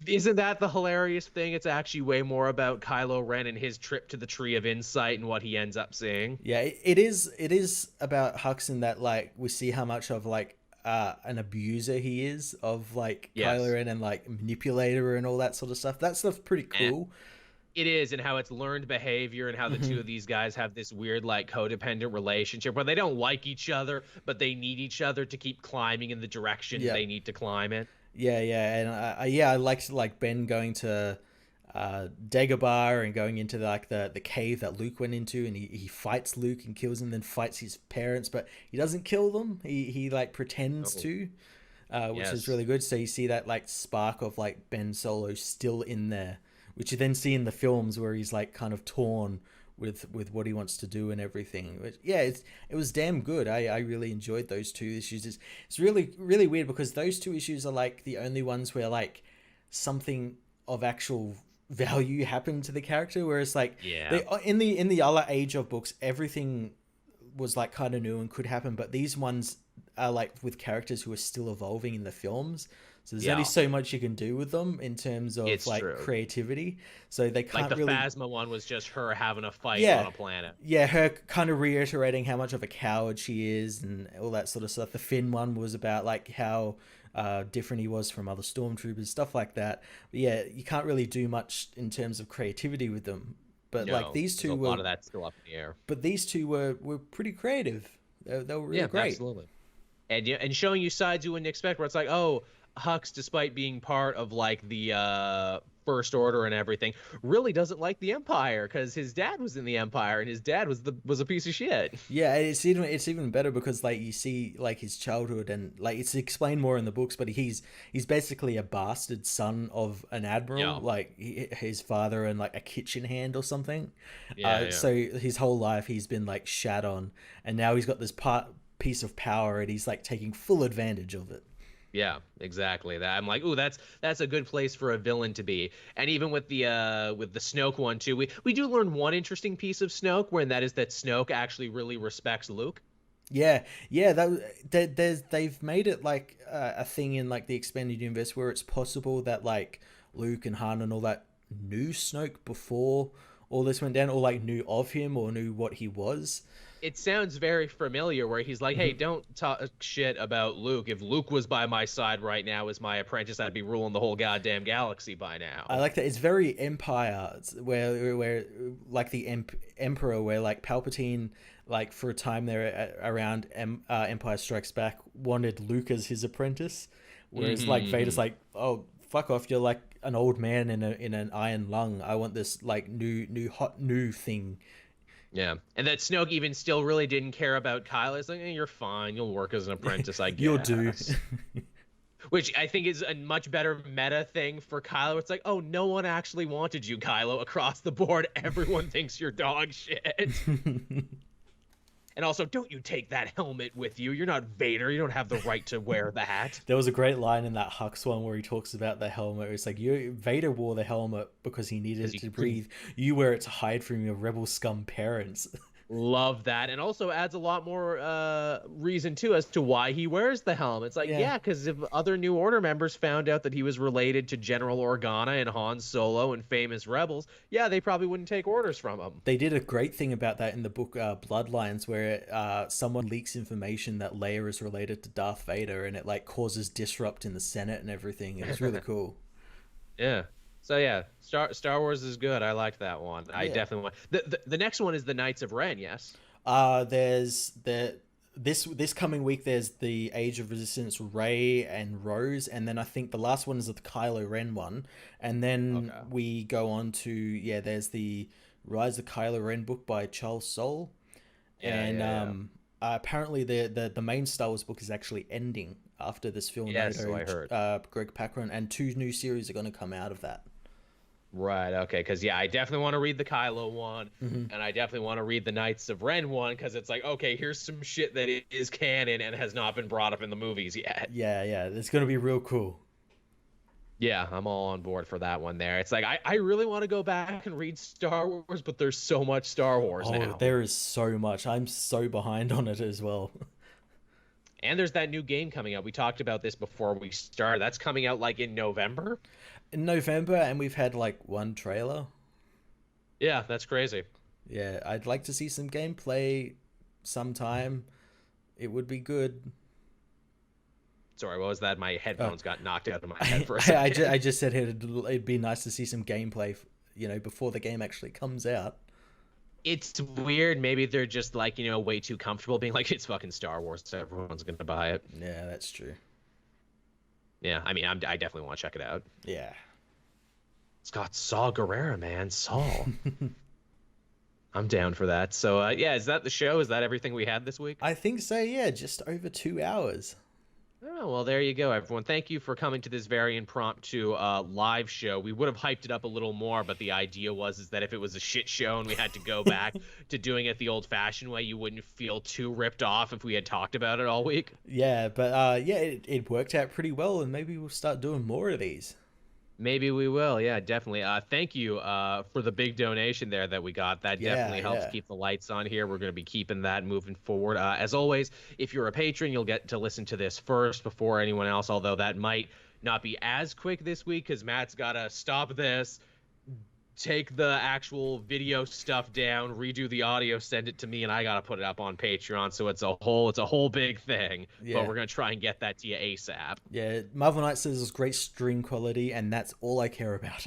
Isn't that the hilarious thing? It's actually way more about Kylo Ren and his trip to the Tree of Insight and what he ends up seeing. Yeah, it is about Hux in that, like, we see how much of, like, an abuser he is of like Kylo Ren and like manipulator and all that sort of stuff. That stuff's pretty cool. It is, and how it's learned behavior, and how the two of these guys have this weird like codependent relationship where they don't like each other, but they need each other to keep climbing in the direction they need to climb in. Yeah, and I liked like Ben going to Dagobah and going into like the cave that Luke went into, and he fights Luke and kills him, then fights his parents, but he doesn't kill them. He like pretends to, which is really good. So you see that like spark of like Ben Solo still in there, which you then see in the films where he's like kind of torn with what he wants to do and everything. But yeah, it was damn good. I really enjoyed those two issues. It's really, really weird because those two issues are like the only ones where like something of actual value happened to the character, whereas like in the other Age of books, everything was like kind of new and could happen, but these ones are like with characters who are still evolving in the films, so there's only so much you can do with them in terms of creativity, so they can't like the really... Phasma one was just her having a fight on a planet, her kind of reiterating how much of a coward she is and all that sort of stuff. The Finn one was about like how different he was from other stormtroopers, stuff like that. But yeah, you can't really do much in terms of creativity with them. But like these two were... a lot of that's still up in the air. But these two were pretty creative. They were really Yeah, great. absolutely. And showing you sides you wouldn't expect, where it's like, oh, Hux, despite being part of like the First Order and everything, really doesn't like the Empire because his dad was in the Empire and his dad was a piece of shit. Yeah, it's even better because like you see like his childhood, and like it's explained more in the books, but he's basically a bastard son of an admiral, Yeah, like his father and like a kitchen hand or something. yeah. So his whole life he's been like shat on, and now he's got this piece of power, and he's like taking full advantage of it. Yeah, exactly. That I'm like, ooh, that's a good place for a villain to be. And even with the Snoke one too, we do learn one interesting piece of Snoke, where that is that Snoke actually really respects Luke. Yeah, yeah. They've made it like a thing in like the expanded universe where it's possible that like Luke and Han and all that knew Snoke before all this went down, or like knew of him or knew what he was. It sounds very familiar, where he's like, hey, Mhm. don't talk shit about Luke. If Luke was by my side right now as my apprentice, I'd be ruling the whole goddamn galaxy by I now. like that. It's very Empire, where like the Emperor, where like Palpatine, like for a time there around Empire Strikes Back, wanted Luke as his apprentice, whereas like Vader's Hmm. like, oh fuck off, you're like an old man in an iron lung. I want this like new hot new thing. Yeah, and that Snoke even still really didn't care about Kylo. It's like, you're fine. You'll work as an apprentice, I You'll do. guess. Which I think is a much better meta thing for Kylo. It's like, oh, no one actually wanted you, Kylo, across the board. Everyone thinks you're dog shit. And also, don't you take that helmet with you. You're not Vader. You don't have the right to wear that. There was a great line in that Hux one where he talks about the helmet. It's like you Vader wore the helmet because he needed Because it you to couldn't. breathe. You wear it to hide from your rebel scum parents. Love that, and also adds a lot more reason too as to why he wears the helmet. It's like, Yeah. yeah, because if other New Order members found out that he was related to General Organa and Han Solo and famous rebels, yeah, they probably wouldn't take orders from him. They did a great thing about that in the book Bloodlines, where someone leaks information that Leia is related to Darth Vader, and it like causes disrupt in the Senate and everything. It was really cool. Yeah. So yeah, Star Wars is good. I liked that one. I Yeah. definitely want the next one is the Knights of Ren. Yes. There's this coming week. There's the Age of Resistance, Rey and Rose, and then I think the last one is the Kylo Ren one, and then Okay. we go on to there's the Rise of Kylo Ren book by Charles Soule, Yeah. and Yeah. Yeah. apparently the main Star Wars book is actually ending after this film. Yes, so I heard. Greg Pakran, and two new series are going to come out of that. Right. Okay. Because yeah, I definitely want to read the Kylo one, Hmm. and I definitely want to read the Knights of Ren one, because it's like, okay, here's some shit that is canon and has not been brought up in the movies yet. Yeah, it's going to be real cool. Yeah, I'm all on board for that one there. It's like I really want to go back and read Star Wars, but there's so much Star Wars Oh, now. there is so much. I'm so behind on it as well. And there's that new game coming out. We talked about this before we started. That's coming out like in November. In November, and we've had like one trailer. Yeah, that's crazy. Yeah, I'd like to see some gameplay sometime. It would be good. Sorry, what was that? My Oh, headphones got knocked out of my head for a I second. just said it'd be nice to see some gameplay, before the game actually comes out. It's weird. Maybe they're just like, way too comfortable being like, it's fucking Star Wars, so everyone's gonna buy it. Yeah, that's true. Yeah, I mean, I definitely want to check it out. Yeah. It's got Saw Gerrera, man. Saul. I'm down for that. So, yeah, is that the show? Is that everything we had this week? I think so, yeah, just over 2 hours. Oh, well, there you go, everyone. Thank you for coming to this very impromptu live show. We would have hyped it up a little more, but the idea was that if it was a shit show and we had to go back to doing it the old-fashioned way, you wouldn't feel too ripped off if we had talked about it all week. Yeah, but yeah, it worked out pretty well, and maybe we'll start doing more of these. Maybe we will. Yeah, definitely. Thank you for the big donation there that we got. That Yeah, definitely helps yeah. keep the lights on here. We're going to be keeping that moving forward. As always, if you're a patron, you'll get to listen to this first before anyone else, although that might not be as quick this week because Matt's got to stop this, take the actual video stuff down, redo the audio, send it to me, and I got to put it up on Patreon. So it's a whole big thing. Yeah. But we're going to try and get that to you ASAP. Yeah, Marvel Knights says it's great stream quality, and that's all I care about.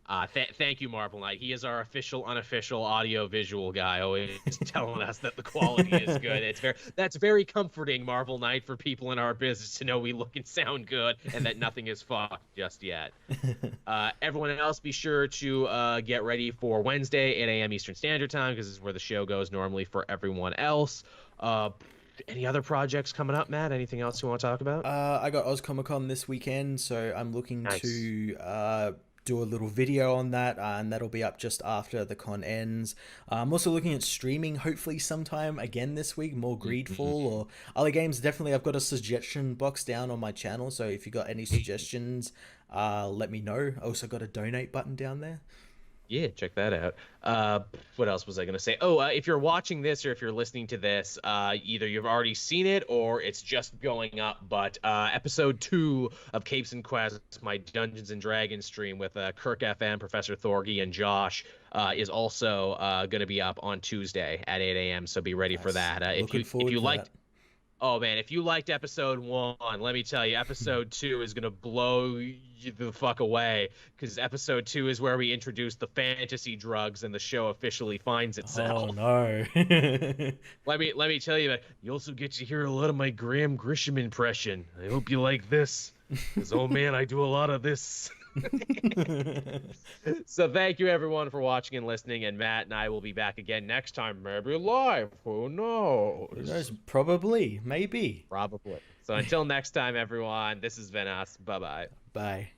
Thank you, Marvel Knight. He is our official, unofficial, audio-visual guy, always telling us that the quality is good. That's very comforting, Marvel Knight, for people in our business to know we look and sound good and that nothing is fucked just yet. Everyone else, be sure to get ready for Wednesday, 8 a.m. Eastern Standard Time, because this is where the show goes normally for everyone else. Any other projects coming up, Matt? Anything else you want to talk about? I got Oz Comic Con this weekend, so I'm looking Nice. to do a little video on that, and that'll be up just after the con ends. I'm also looking at streaming, hopefully sometime again this week, more Greedfall or other games. Definitely, I've got a suggestion box down on my channel, so if you got any suggestions, let me know. I also got a donate button down there. Yeah, check that out. What else was I going to say? Oh, if you're watching this or if you're listening to this, either you've already seen it or it's just going up. But episode 2 of Capes and Quests, my Dungeons and Dragons stream with Kirk FM, Professor Thorgy, and Josh, is also going to be up on Tuesday at 8 a.m. So be ready for that. If you liked. Oh man, if you liked episode 1, let me tell you, episode 2 is gonna blow you the fuck away, because episode 2 is where we introduce the fantasy drugs and the show officially finds itself. Oh no. Let me tell you, you also get to hear a lot of my Graham Grisham impression. I hope you like this, because oh man, I do a lot of this. So thank you everyone for watching and listening, and Matt and I will be back again next time, maybe live. Who knows? Probably, maybe. Probably. So until next time, everyone, this has been us. Bye-bye. Bye.